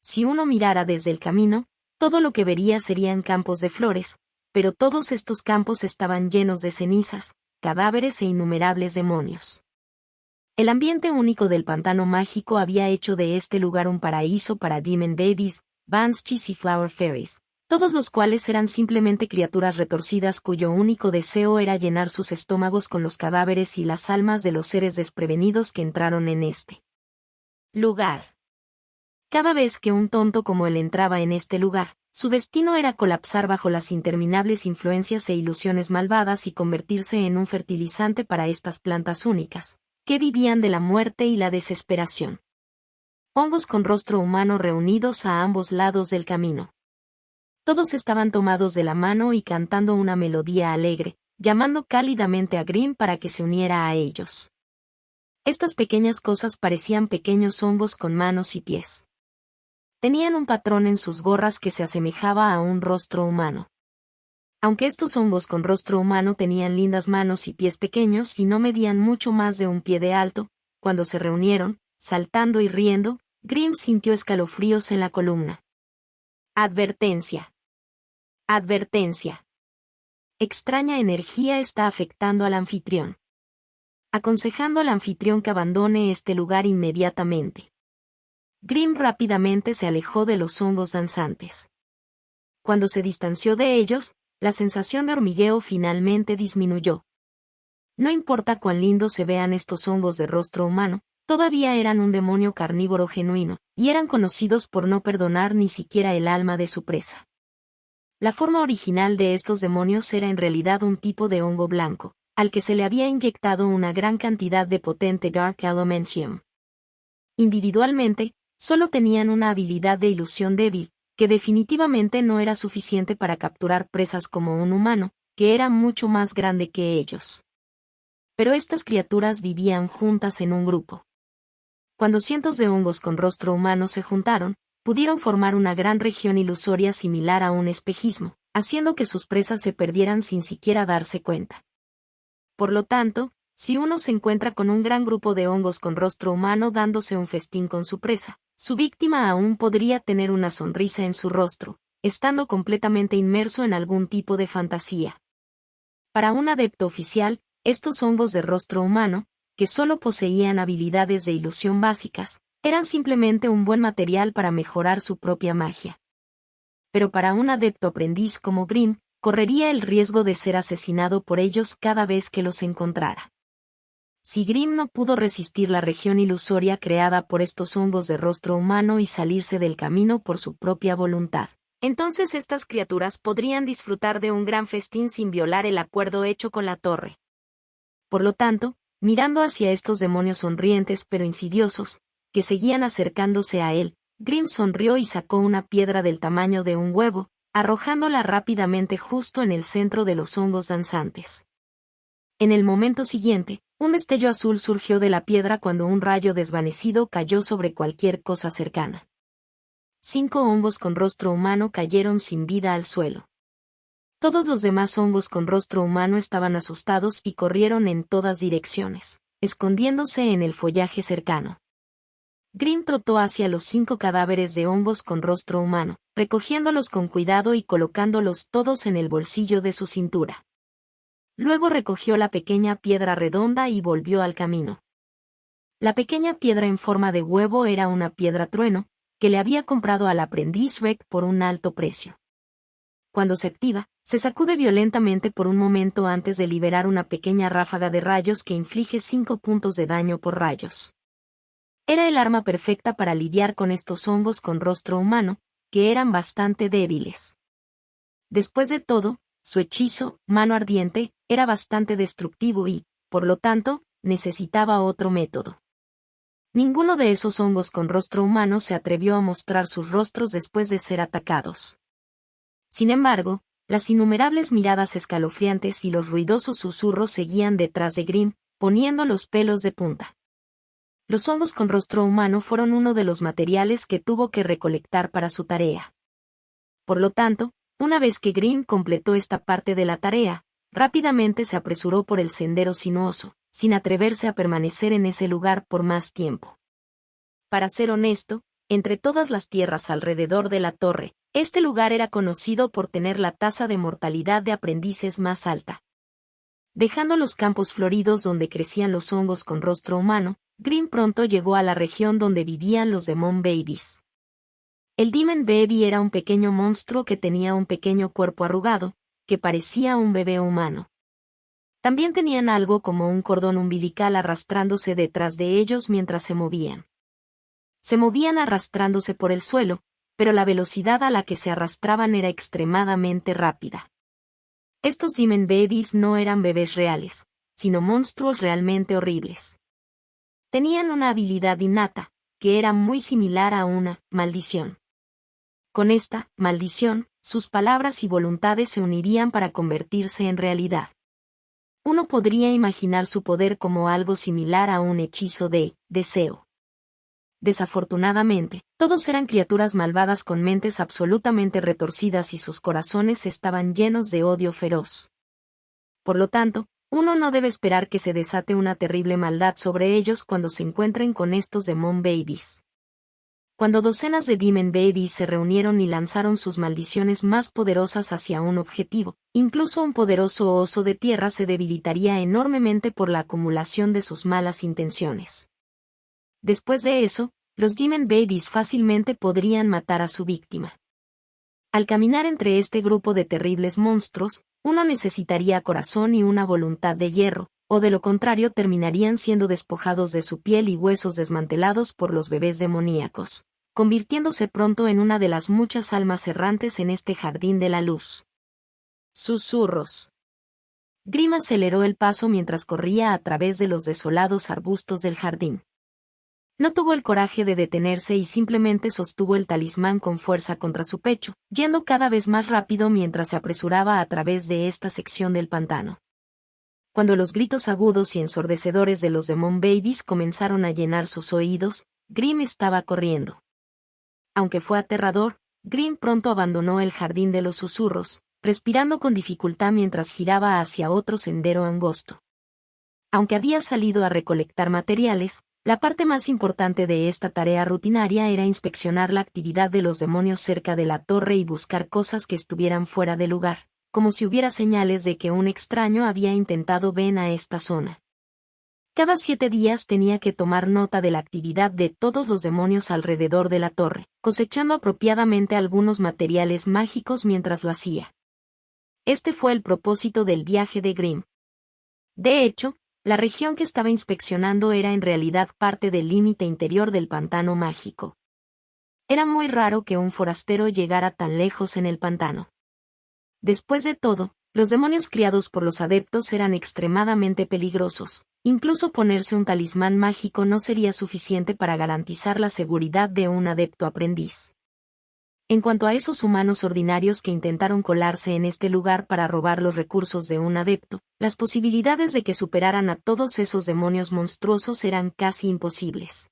Si uno mirara desde el camino, todo lo que vería serían campos de flores, pero todos estos campos estaban llenos de cenizas, cadáveres e innumerables demonios. El ambiente único del pantano mágico había hecho de este lugar un paraíso para Demon Babies, Banshees y Flower Fairies, todos los cuales eran simplemente criaturas retorcidas cuyo único deseo era llenar sus estómagos con los cadáveres y las almas de los seres desprevenidos que entraron en este lugar. Cada vez que un tonto como él entraba en este lugar, su destino era colapsar bajo las interminables influencias e ilusiones malvadas y convertirse en un fertilizante para estas plantas únicas, que vivían de la muerte y la desesperación. Hongos con rostro humano reunidos a ambos lados del camino. Todos estaban tomados de la mano y cantando una melodía alegre, llamando cálidamente a Grimm para que se uniera a ellos. Estas pequeñas cosas parecían pequeños hongos con manos y pies. Tenían un patrón en sus gorras que se asemejaba a un rostro humano. Aunque estos hongos con rostro humano tenían lindas manos y pies pequeños y no medían mucho más de un pie de alto, cuando se reunieron, saltando y riendo, Grimm sintió escalofríos en la columna. Advertencia. Advertencia. Extraña energía está afectando al anfitrión. Aconsejando al anfitrión que abandone este lugar inmediatamente. Grimm rápidamente se alejó de los hongos danzantes. Cuando se distanció de ellos, la sensación de hormigueo finalmente disminuyó. No importa cuán lindos se vean estos hongos de rostro humano, todavía eran un demonio carnívoro genuino, y eran conocidos por no perdonar ni siquiera el alma de su presa. La forma original de estos demonios era en realidad un tipo de hongo blanco, al que se le había inyectado una gran cantidad de potente Dark Elementium. Individualmente, solo tenían una habilidad de ilusión débil, que definitivamente no era suficiente para capturar presas como un humano, que era mucho más grande que ellos. Pero estas criaturas vivían juntas en un grupo. Cuando cientos de hongos con rostro humano se juntaron, pudieron formar una gran región ilusoria similar a un espejismo, haciendo que sus presas se perdieran sin siquiera darse cuenta. Por lo tanto, si uno se encuentra con un gran grupo de hongos con rostro humano dándose un festín con su presa, su víctima aún podría tener una sonrisa en su rostro, estando completamente inmerso en algún tipo de fantasía. Para un adepto oficial, estos hongos de rostro humano, que solo poseían habilidades de ilusión básicas, eran simplemente un buen material para mejorar su propia magia. Pero para un adepto aprendiz como Grimm, correría el riesgo de ser asesinado por ellos cada vez que los encontrara. Si Grimm no pudo resistir la región ilusoria creada por estos hongos de rostro humano y salirse del camino por su propia voluntad, entonces estas criaturas podrían disfrutar de un gran festín sin violar el acuerdo hecho con la torre. Por lo tanto, mirando hacia estos demonios sonrientes pero insidiosos, que seguían acercándose a él, Grimm sonrió y sacó una piedra del tamaño de un huevo, arrojándola rápidamente justo en el centro de los hongos danzantes. En el momento siguiente, un destello azul surgió de la piedra cuando un rayo desvanecido cayó sobre cualquier cosa cercana. 5 hongos con rostro humano cayeron sin vida al suelo. Todos los demás hongos con rostro humano estaban asustados y corrieron en todas direcciones, escondiéndose en el follaje cercano. Grimm trotó hacia los 5 cadáveres de hongos con rostro humano, recogiéndolos con cuidado y colocándolos todos en el bolsillo de su cintura. Luego recogió la pequeña piedra redonda y volvió al camino. La pequeña piedra en forma de huevo era una piedra trueno, que le había comprado al aprendiz Rek por un alto precio. Cuando se activa, se sacude violentamente por un momento antes de liberar una pequeña ráfaga de rayos que inflige 5 puntos de daño por rayos. Era el arma perfecta para lidiar con estos hongos con rostro humano, que eran bastante débiles. Después de todo, su hechizo, Mano Ardiente, era bastante destructivo y, por lo tanto, necesitaba otro método. Ninguno de esos hongos con rostro humano se atrevió a mostrar sus rostros después de ser atacados. Sin embargo, las innumerables miradas escalofriantes y los ruidosos susurros seguían detrás de Grimm, poniendo los pelos de punta. Los hongos con rostro humano fueron uno de los materiales que tuvo que recolectar para su tarea. Por lo tanto, una vez que Grimm completó esta parte de la tarea, rápidamente se apresuró por el sendero sinuoso, sin atreverse a permanecer en ese lugar por más tiempo. Para ser honesto, entre todas las tierras alrededor de la torre, este lugar era conocido por tener la tasa de mortalidad de aprendices más alta. Dejando los campos floridos donde crecían los hongos con rostro humano, Grimm pronto llegó a la región donde vivían los Demon Babies. El Demon Baby era un pequeño monstruo que tenía un pequeño cuerpo arrugado, que parecía un bebé humano. También tenían algo como un cordón umbilical arrastrándose detrás de ellos mientras se movían. Se movían arrastrándose por el suelo, pero la velocidad a la que se arrastraban era extremadamente rápida. Estos Demon Babies no eran bebés reales, sino monstruos realmente horribles. Tenían una habilidad innata, que era muy similar a una maldición. Con esta maldición, sus palabras y voluntades se unirían para convertirse en realidad. Uno podría imaginar su poder como algo similar a un hechizo de deseo. Desafortunadamente, todos eran criaturas malvadas con mentes absolutamente retorcidas y sus corazones estaban llenos de odio feroz. Por lo tanto, uno no debe esperar que se desate una terrible maldad sobre ellos cuando se encuentren con estos Demon Babies. Cuando docenas de Demon Babies se reunieron y lanzaron sus maldiciones más poderosas hacia un objetivo, incluso un poderoso oso de tierra se debilitaría enormemente por la acumulación de sus malas intenciones. Después de eso, los Demon Babies fácilmente podrían matar a su víctima. Al caminar entre este grupo de terribles monstruos, uno necesitaría corazón y una voluntad de hierro, o de lo contrario terminarían siendo despojados de su piel y huesos desmantelados por los bebés demoníacos, convirtiéndose pronto en una de las muchas almas errantes en este jardín de la luz. Susurros. Grimm aceleró el paso mientras corría a través de los desolados arbustos del jardín. No tuvo el coraje de detenerse y simplemente sostuvo el talismán con fuerza contra su pecho, yendo cada vez más rápido mientras se apresuraba a través de esta sección del pantano. Cuando los gritos agudos y ensordecedores de los Demon Babies comenzaron a llenar sus oídos, Grimm estaba corriendo. Aunque fue aterrador, Grimm pronto abandonó el jardín de los susurros, respirando con dificultad mientras giraba hacia otro sendero angosto. Aunque había salido a recolectar materiales, la parte más importante de esta tarea rutinaria era inspeccionar la actividad de los demonios cerca de la torre y buscar cosas que estuvieran fuera de lugar, como si hubiera señales de que un extraño había intentado venir a esta zona. Cada 7 días tenía que tomar nota de la actividad de todos los demonios alrededor de la torre, cosechando apropiadamente algunos materiales mágicos mientras lo hacía. Este fue el propósito del viaje de Grimm. De hecho, la región que estaba inspeccionando era en realidad parte del límite interior del pantano mágico. Era muy raro que un forastero llegara tan lejos en el pantano. Después de todo, los demonios criados por los adeptos eran extremadamente peligrosos. Incluso ponerse un talismán mágico no sería suficiente para garantizar la seguridad de un adepto aprendiz. En cuanto a esos humanos ordinarios que intentaron colarse en este lugar para robar los recursos de un adepto, las posibilidades de que superaran a todos esos demonios monstruosos eran casi imposibles.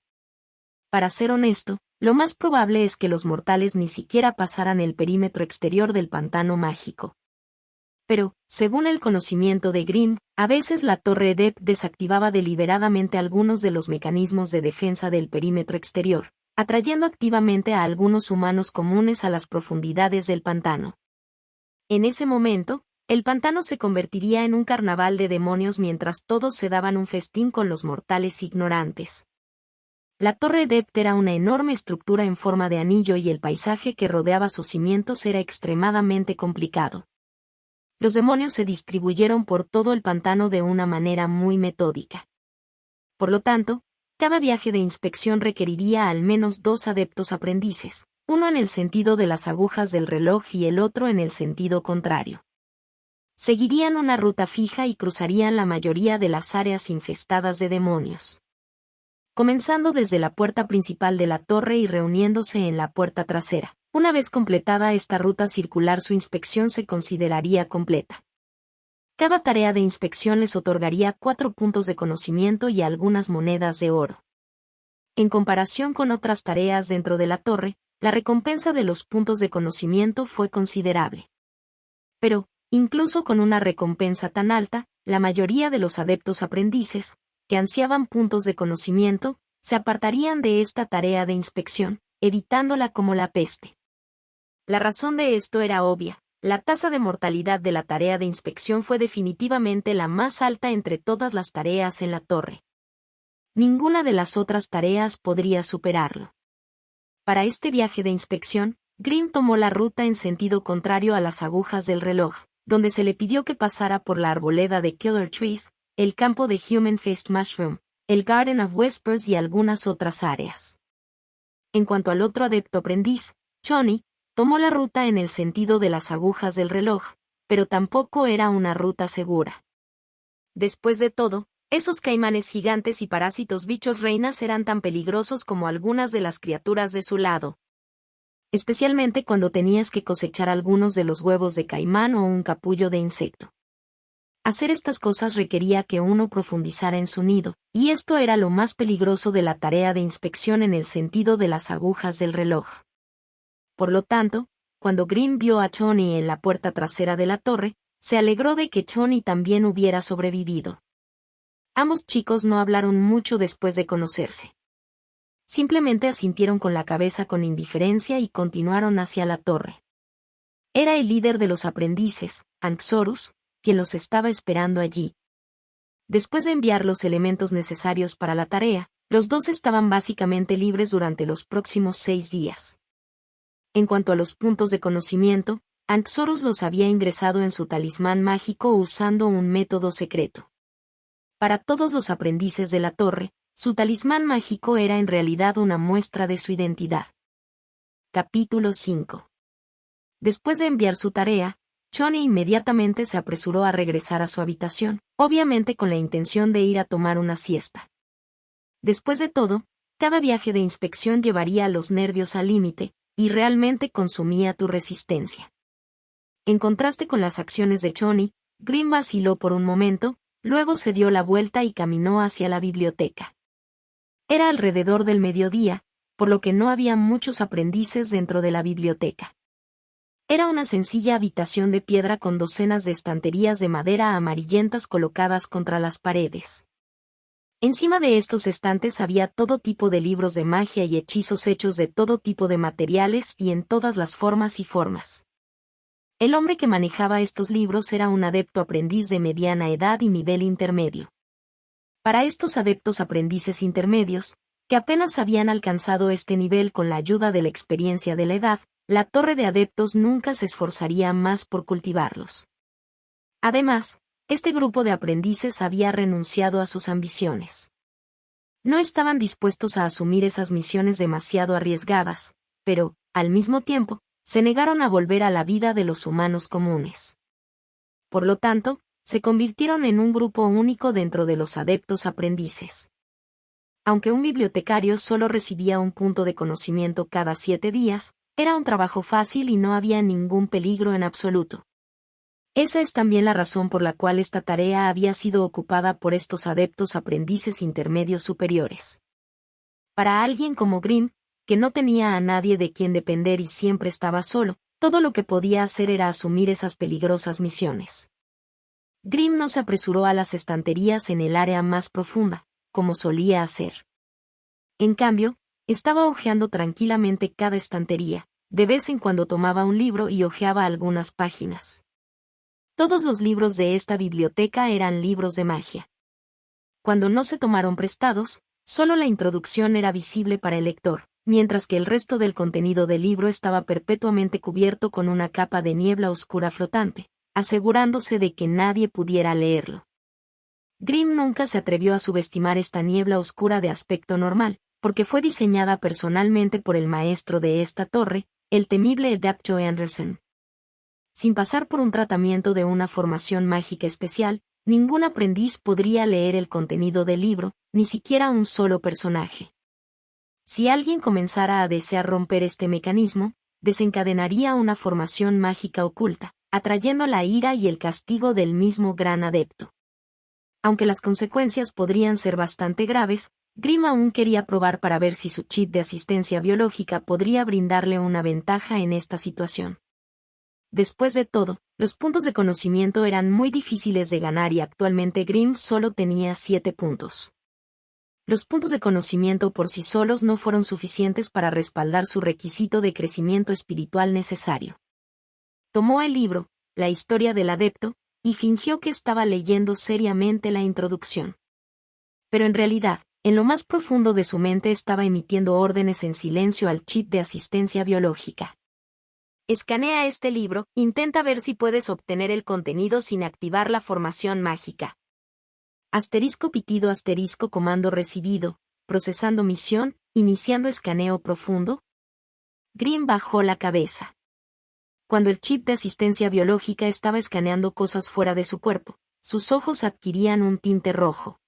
Para ser honesto, lo más probable es que los mortales ni siquiera pasaran el perímetro exterior del pantano mágico. Pero, según el conocimiento de Grimm, a veces la Torre Edep desactivaba deliberadamente algunos de los mecanismos de defensa del perímetro exterior, atrayendo activamente a algunos humanos comunes a las profundidades del pantano. En ese momento, el pantano se convertiría en un carnaval de demonios mientras todos se daban un festín con los mortales ignorantes. La Torre Edep era una enorme estructura en forma de anillo y el paisaje que rodeaba sus cimientos era extremadamente complicado. Los demonios se distribuyeron por todo el pantano de una manera muy metódica. Por lo tanto, cada viaje de inspección requeriría al menos 2 adeptos aprendices, uno en el sentido de las agujas del reloj y el otro en el sentido contrario. Seguirían una ruta fija y cruzarían la mayoría de las áreas infestadas de demonios. Comenzando desde la puerta principal de la torre y reuniéndose en la puerta trasera. Una vez completada esta ruta circular, su inspección se consideraría completa. Cada tarea de inspección les otorgaría 4 puntos de conocimiento y algunas monedas de oro. En comparación con otras tareas dentro de la torre, la recompensa de los puntos de conocimiento fue considerable. Pero, incluso con una recompensa tan alta, la mayoría de los adeptos aprendices, que ansiaban puntos de conocimiento, se apartarían de esta tarea de inspección, evitándola como la peste. La razón de esto era obvia. La tasa de mortalidad de la tarea de inspección fue definitivamente la más alta entre todas las tareas en la torre. Ninguna de las otras tareas podría superarlo. Para este viaje de inspección, Grimm tomó la ruta en sentido contrario a las agujas del reloj, donde se le pidió que pasara por la arboleda de Killer Trees, el campo de Human Faced Mushroom, el Garden of Whispers y algunas otras áreas. En cuanto al otro adepto aprendiz, Choni, tomó la ruta en el sentido de las agujas del reloj, pero tampoco era una ruta segura. Después de todo, esos caimanes gigantes y parásitos bichos reinas eran tan peligrosos como algunas de las criaturas de su lado. Especialmente cuando tenías que cosechar algunos de los huevos de caimán o un capullo de insecto. Hacer estas cosas requería que uno profundizara en su nido, y esto era lo más peligroso de la tarea de inspección en el sentido de las agujas del reloj. Por lo tanto, cuando Grimm vio a Choni en la puerta trasera de la torre, se alegró de que Choni también hubiera sobrevivido. Ambos chicos no hablaron mucho después de conocerse. Simplemente asintieron con la cabeza con indiferencia y continuaron hacia la torre. Era el líder de los aprendices, Anxorus, quien los estaba esperando allí. Después de enviar los elementos necesarios para la tarea, los dos estaban básicamente libres durante los próximos 6 días. En cuanto a los puntos de conocimiento, Anxorus los había ingresado en su talismán mágico usando un método secreto. Para todos los aprendices de la torre, su talismán mágico era en realidad una muestra de su identidad. Capítulo 5. Después de enviar su tarea, Choni inmediatamente se apresuró a regresar a su habitación, obviamente con la intención de ir a tomar una siesta. Después de todo, cada viaje de inspección llevaría los nervios al límite, y realmente consumía tu resistencia. En contraste con las acciones de Choni, Grimm vaciló por un momento, luego se dio la vuelta y caminó hacia la biblioteca. Era alrededor del mediodía, por lo que no había muchos aprendices dentro de la biblioteca. Era una sencilla habitación de piedra con docenas de estanterías de madera amarillentas colocadas contra las paredes. Encima de estos estantes había todo tipo de libros de magia y hechizos hechos de todo tipo de materiales y en todas las formas y formas. El hombre que manejaba estos libros era un adepto aprendiz de mediana edad y nivel intermedio. Para estos adeptos aprendices intermedios, que apenas habían alcanzado este nivel con la ayuda de la experiencia de la edad, la torre de adeptos nunca se esforzaría más por cultivarlos. Además, este grupo de aprendices había renunciado a sus ambiciones. No estaban dispuestos a asumir esas misiones demasiado arriesgadas, pero, al mismo tiempo, se negaron a volver a la vida de los humanos comunes. Por lo tanto, se convirtieron en un grupo único dentro de los adeptos aprendices. Aunque un bibliotecario solo recibía un punto de conocimiento cada 7 días, Era un trabajo fácil y no había ningún peligro en absoluto. Esa es también la razón por la cual esta tarea había sido ocupada por estos adeptos aprendices intermedios superiores. Para alguien como Grimm, que no tenía a nadie de quien depender y siempre estaba solo, todo lo que podía hacer era asumir esas peligrosas misiones. Grimm no se apresuró a las estanterías en el área más profunda, como solía hacer. En cambio, estaba hojeando tranquilamente cada estantería, de vez en cuando tomaba un libro y hojeaba algunas páginas. Todos los libros de esta biblioteca eran libros de magia. Cuando no se tomaron prestados, solo la introducción era visible para el lector, mientras que el resto del contenido del libro estaba perpetuamente cubierto con una capa de niebla oscura flotante, asegurándose de que nadie pudiera leerlo. Grimm nunca se atrevió a subestimar esta niebla oscura de aspecto normal, porque fue diseñada personalmente por el maestro de esta torre, el temible Adepto Anderson. Sin pasar por un tratamiento de una formación mágica especial, ningún aprendiz podría leer el contenido del libro, ni siquiera un solo personaje. Si alguien comenzara a desear romper este mecanismo, desencadenaría una formación mágica oculta, atrayendo la ira y el castigo del mismo gran adepto. Aunque las consecuencias podrían ser bastante graves, Grimm aún quería probar para ver si su chip de asistencia biológica podría brindarle una ventaja en esta situación. Después de todo, los puntos de conocimiento eran muy difíciles de ganar y actualmente Grimm solo tenía 7 puntos. Los puntos de conocimiento por sí solos no fueron suficientes para respaldar su requisito de crecimiento espiritual necesario. Tomó el libro, La historia del adepto, y fingió que estaba leyendo seriamente la introducción. Pero en realidad, en lo más profundo de su mente estaba emitiendo órdenes en silencio al chip de asistencia biológica. Escanea este libro, intenta ver si puedes obtener el contenido sin activar la formación mágica. Asterisco pitido asterisco comando recibido, procesando misión, iniciando escaneo profundo. Grimm bajó la cabeza. Cuando el chip de asistencia biológica estaba escaneando cosas fuera de su cuerpo, sus ojos adquirían un tinte rojo.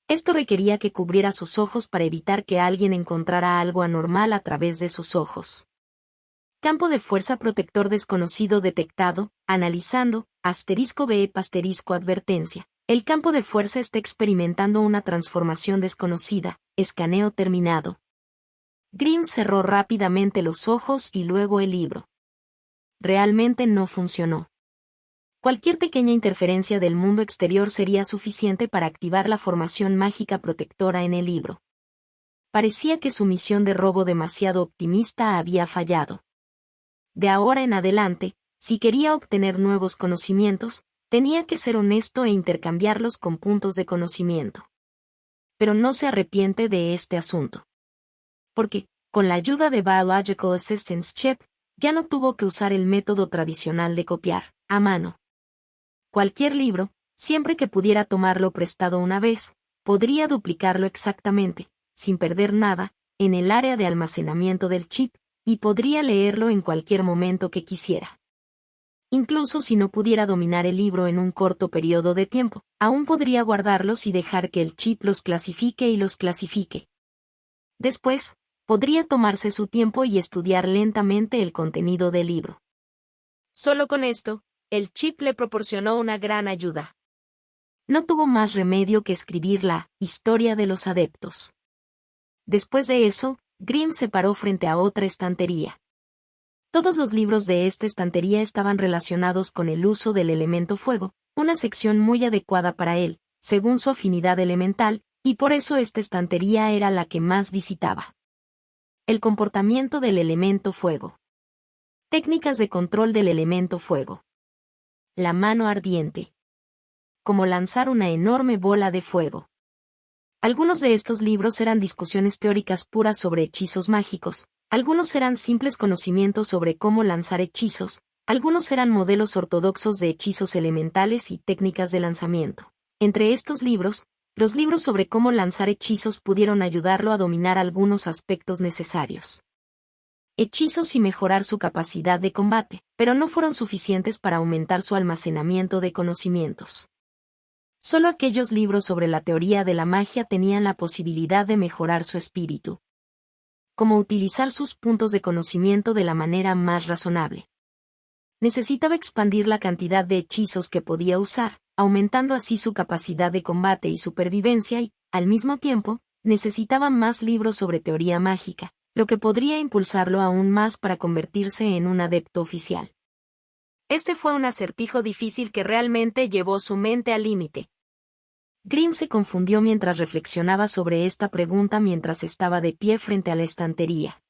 Esto requería que cubriera sus ojos para evitar que alguien encontrara algo anormal a través de sus ojos. Campo de fuerza protector desconocido detectado, analizando, asterisco BEP asterisco advertencia. El campo de fuerza está experimentando una transformación desconocida, escaneo terminado. Grimm cerró rápidamente los ojos y luego el libro. Realmente no funcionó. Cualquier pequeña interferencia del mundo exterior sería suficiente para activar la formación mágica protectora en el libro. Parecía que su misión de robo demasiado optimista había fallado. De ahora en adelante, si quería obtener nuevos conocimientos, tenía que ser honesto e intercambiarlos con puntos de conocimiento. Pero no se arrepiente de este asunto. Porque, con la ayuda de Biological Assistance Chip, ya no tuvo que usar el método tradicional de copiar, a mano. Cualquier libro, siempre que pudiera tomarlo prestado una vez, podría duplicarlo exactamente, sin perder nada, en el área de almacenamiento del chip, y podría leerlo en cualquier momento que quisiera. Incluso si no pudiera dominar el libro en un corto periodo de tiempo, aún podría guardarlos y dejar que el chip los clasifique y los clasifique. Después, podría tomarse su tiempo y estudiar lentamente el contenido del libro. Solo con esto, el chip le proporcionó una gran ayuda. No tuvo más remedio que escribir la historia de los adeptos. Después de eso, Grimm se paró frente a otra estantería. Todos los libros de esta estantería estaban relacionados con el uso del elemento fuego, una sección muy adecuada para él, según su afinidad elemental, y por eso esta estantería era la que más visitaba. El comportamiento del elemento fuego. Técnicas de control del elemento fuego. La mano ardiente. Como lanzar una enorme bola de fuego. Algunos de estos libros eran discusiones teóricas puras sobre hechizos mágicos, algunos eran simples conocimientos sobre cómo lanzar hechizos, algunos eran modelos ortodoxos de hechizos elementales y técnicas de lanzamiento. Entre estos libros, los libros sobre cómo lanzar hechizos pudieron ayudarlo a dominar algunos aspectos necesarios. Hechizos y mejorar su capacidad de combate, pero no fueron suficientes para aumentar su almacenamiento de conocimientos. Solo aquellos libros sobre la teoría de la magia tenían la posibilidad de mejorar su espíritu. cómo utilizar sus puntos de conocimiento de la manera más razonable. Necesitaba expandir la cantidad de hechizos que podía usar, aumentando así su capacidad de combate y supervivencia y, al mismo tiempo, necesitaba más libros sobre teoría mágica, lo que podría impulsarlo aún más para convertirse en un adepto oficial. Este fue un acertijo difícil que realmente llevó su mente al límite. Grimm se confundió mientras reflexionaba sobre esta pregunta mientras estaba de pie frente a la estantería.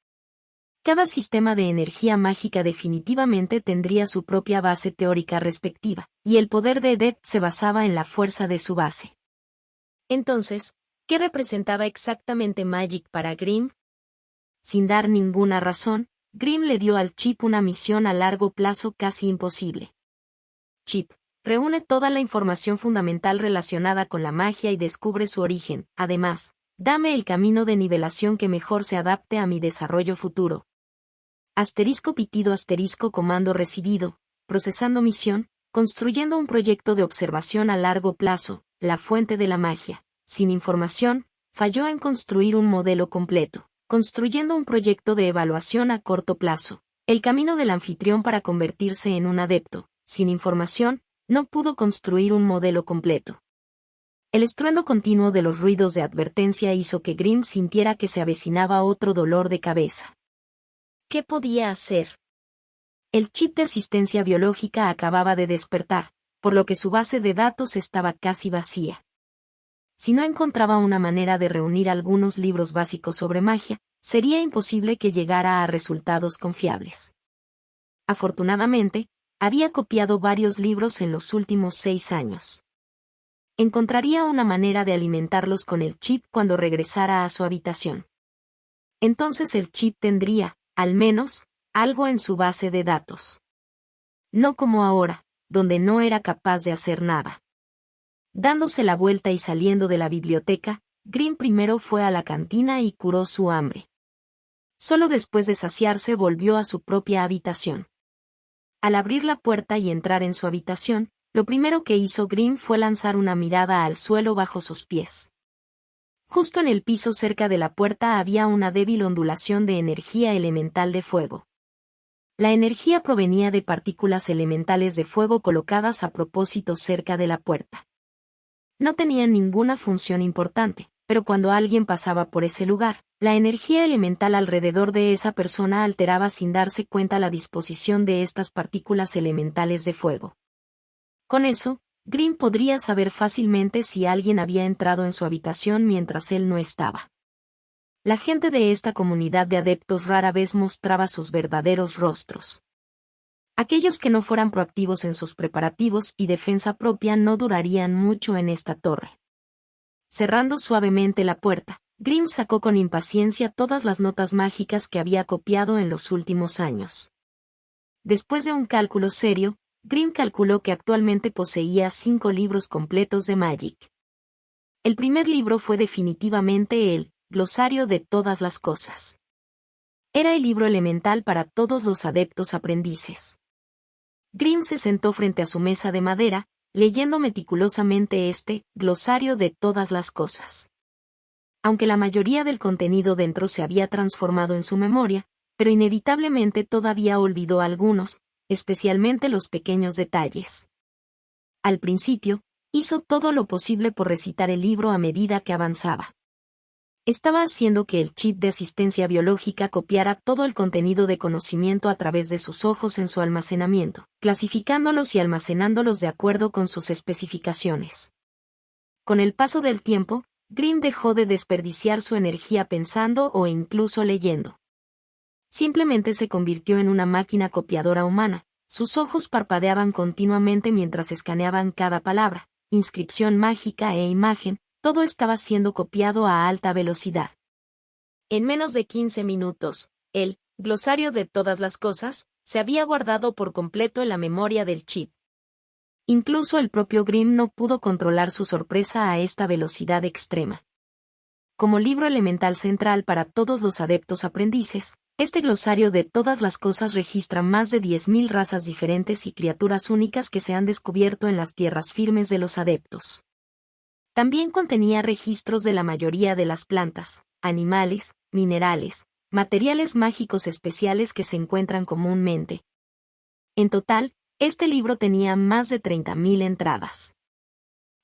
Cada sistema de energía mágica definitivamente tendría su propia base teórica respectiva, y el poder de Adept se basaba en la fuerza de su base. Entonces, ¿qué representaba exactamente Magic para Grimm? Sin dar ninguna razón, Grimm le dio al chip una misión a largo plazo casi imposible. Chip, reúne toda la información fundamental relacionada con la magia y descubre su origen. Además, dame el camino de nivelación que mejor se adapte a mi desarrollo futuro. *pitido comando recibido, procesando misión, construyendo un proyecto de observación a largo plazo, la fuente de la magia. Sin información, falló en construir un modelo completo, construyendo un proyecto de evaluación a corto plazo. El camino del anfitrión para convertirse en un adepto. Sin información, no pudo construir un modelo completo. El estruendo continuo de los ruidos de advertencia hizo que Grimm sintiera que se avecinaba otro dolor de cabeza. ¿Qué podía hacer? El chip de asistencia biológica acababa de despertar, por lo que su base de datos estaba casi vacía. Si no encontraba una manera de reunir algunos libros básicos sobre magia, sería imposible que llegara a resultados confiables. Afortunadamente, había copiado varios libros en los últimos 6 años. Encontraría una manera de alimentarlos con el chip cuando regresara a su habitación. Entonces el chip tendría, al menos, algo en su base de datos. No como ahora, donde no era capaz de hacer nada. Dándose la vuelta y saliendo de la biblioteca, Grimm primero fue a la cantina y curó su hambre. Solo después de saciarse volvió a su propia habitación. Al abrir la puerta y entrar en su habitación, lo primero que hizo Grimm fue lanzar una mirada al suelo bajo sus pies. Justo en el piso cerca de la puerta había una débil ondulación de energía elemental de fuego. La energía provenía de partículas elementales de fuego colocadas a propósito cerca de la puerta. No tenían ninguna función importante, pero cuando alguien pasaba por ese lugar, la energía elemental alrededor de esa persona alteraba sin darse cuenta la disposición de estas partículas elementales de fuego. Con eso, Grimm podría saber fácilmente si alguien había entrado en su habitación mientras él no estaba. La gente de esta comunidad de adeptos rara vez mostraba sus verdaderos rostros. Aquellos que no fueran proactivos en sus preparativos y defensa propia no durarían mucho en esta torre. Cerrando suavemente la puerta, Grimm sacó con impaciencia todas las notas mágicas que había copiado en los últimos años. Después de un cálculo serio, Grimm calculó que actualmente poseía 5 libros completos de Magic. El primer libro fue definitivamente el Glosario de todas las cosas. Era el libro elemental para todos los adeptos aprendices. Grimm se sentó frente a su mesa de madera, leyendo meticulosamente este Glosario de todas las cosas. Aunque la mayoría del contenido dentro se había transformado en su memoria, pero inevitablemente todavía olvidó algunos, especialmente los pequeños detalles. Al principio, hizo todo lo posible por recitar el libro a medida que avanzaba. Estaba haciendo que el chip de asistencia biológica copiara todo el contenido de conocimiento a través de sus ojos en su almacenamiento, clasificándolos y almacenándolos de acuerdo con sus especificaciones. Con el paso del tiempo, Grimm dejó de desperdiciar su energía pensando o incluso leyendo. Simplemente se convirtió en una máquina copiadora humana. Sus ojos parpadeaban continuamente mientras escaneaban cada palabra, inscripción mágica e imagen, todo estaba siendo copiado a alta velocidad. En menos de 15 minutos, el glosario de todas las cosas se había guardado por completo en la memoria del chip. Incluso el propio Grimm no pudo controlar su sorpresa a esta velocidad extrema. Como libro elemental central para todos los adeptos aprendices, este glosario de todas las cosas registra más de 10.000 razas diferentes y criaturas únicas que se han descubierto en las tierras firmes de los adeptos. También contenía registros de la mayoría de las plantas, animales, minerales, materiales mágicos especiales que se encuentran comúnmente. En total, este libro tenía más de 30.000 entradas.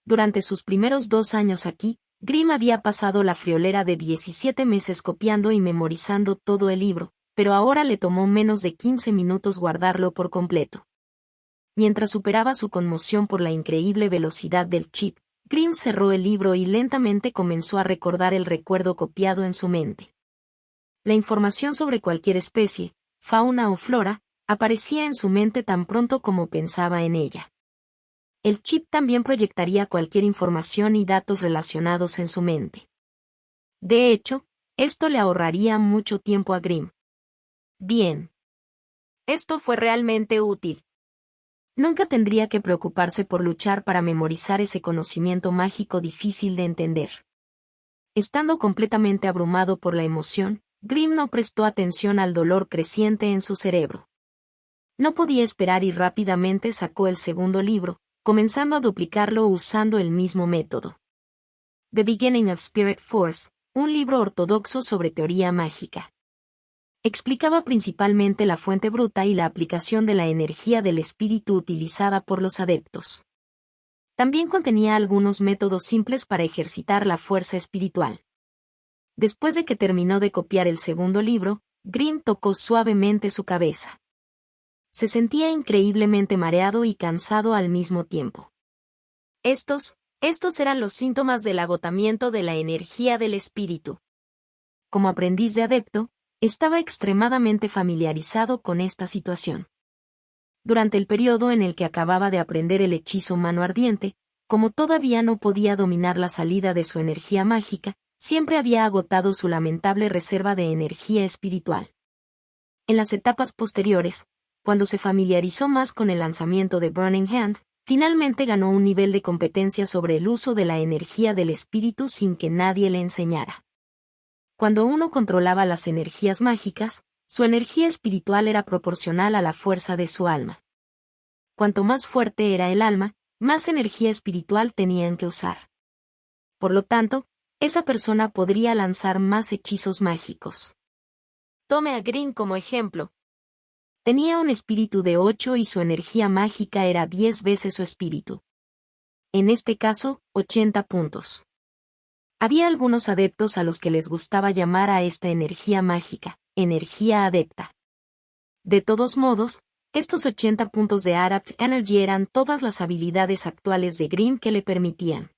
Durante sus primeros 2 años aquí, Grimm había pasado la friolera de 17 meses copiando y memorizando todo el libro, pero ahora le tomó menos de 15 minutos guardarlo por completo. Mientras superaba su conmoción por la increíble velocidad del chip, Grimm cerró el libro y lentamente comenzó a recordar el recuerdo copiado en su mente. La información sobre cualquier especie, fauna o flora, aparecía en su mente tan pronto como pensaba en ella. El chip también proyectaría cualquier información y datos relacionados en su mente. De hecho, esto le ahorraría mucho tiempo a Grimm. Bien. Esto fue realmente útil. Nunca tendría que preocuparse por luchar para memorizar ese conocimiento mágico difícil de entender. Estando completamente abrumado por la emoción, Grimm no prestó atención al dolor creciente en su cerebro. No podía esperar y rápidamente sacó el segundo libro, comenzando a duplicarlo usando el mismo método. The Beginning of Spirit Force, un libro ortodoxo sobre teoría mágica. Explicaba principalmente la fuente bruta y la aplicación de la energía del espíritu utilizada por los adeptos. También contenía algunos métodos simples para ejercitar la fuerza espiritual. Después de que terminó de copiar el segundo libro, Grimm tocó suavemente su cabeza. Se sentía increíblemente mareado y cansado al mismo tiempo. Estos eran los síntomas del agotamiento de la energía del espíritu. Como aprendiz de adepto, estaba extremadamente familiarizado con esta situación. Durante el periodo en el que acababa de aprender el hechizo Mano Ardiente, como todavía no podía dominar la salida de su energía mágica, siempre había agotado su lamentable reserva de energía espiritual. En las etapas posteriores, cuando se familiarizó más con el lanzamiento de Burning Hand, finalmente ganó un nivel de competencia sobre el uso de la energía del espíritu sin que nadie le enseñara. Cuando uno controlaba las energías mágicas, su energía espiritual era proporcional a la fuerza de su alma. Cuanto más fuerte era el alma, más energía espiritual tenían que usar. Por lo tanto, esa persona podría lanzar más hechizos mágicos. Tome a Grimm como ejemplo. Tenía un espíritu de 8 y su energía mágica era 10 veces su espíritu. En este caso, 80 puntos. Había algunos adeptos a los que les gustaba llamar a esta energía mágica, energía adepta. De todos modos, estos 80 puntos de Adept Energy eran todas las habilidades actuales de Grimm que le permitían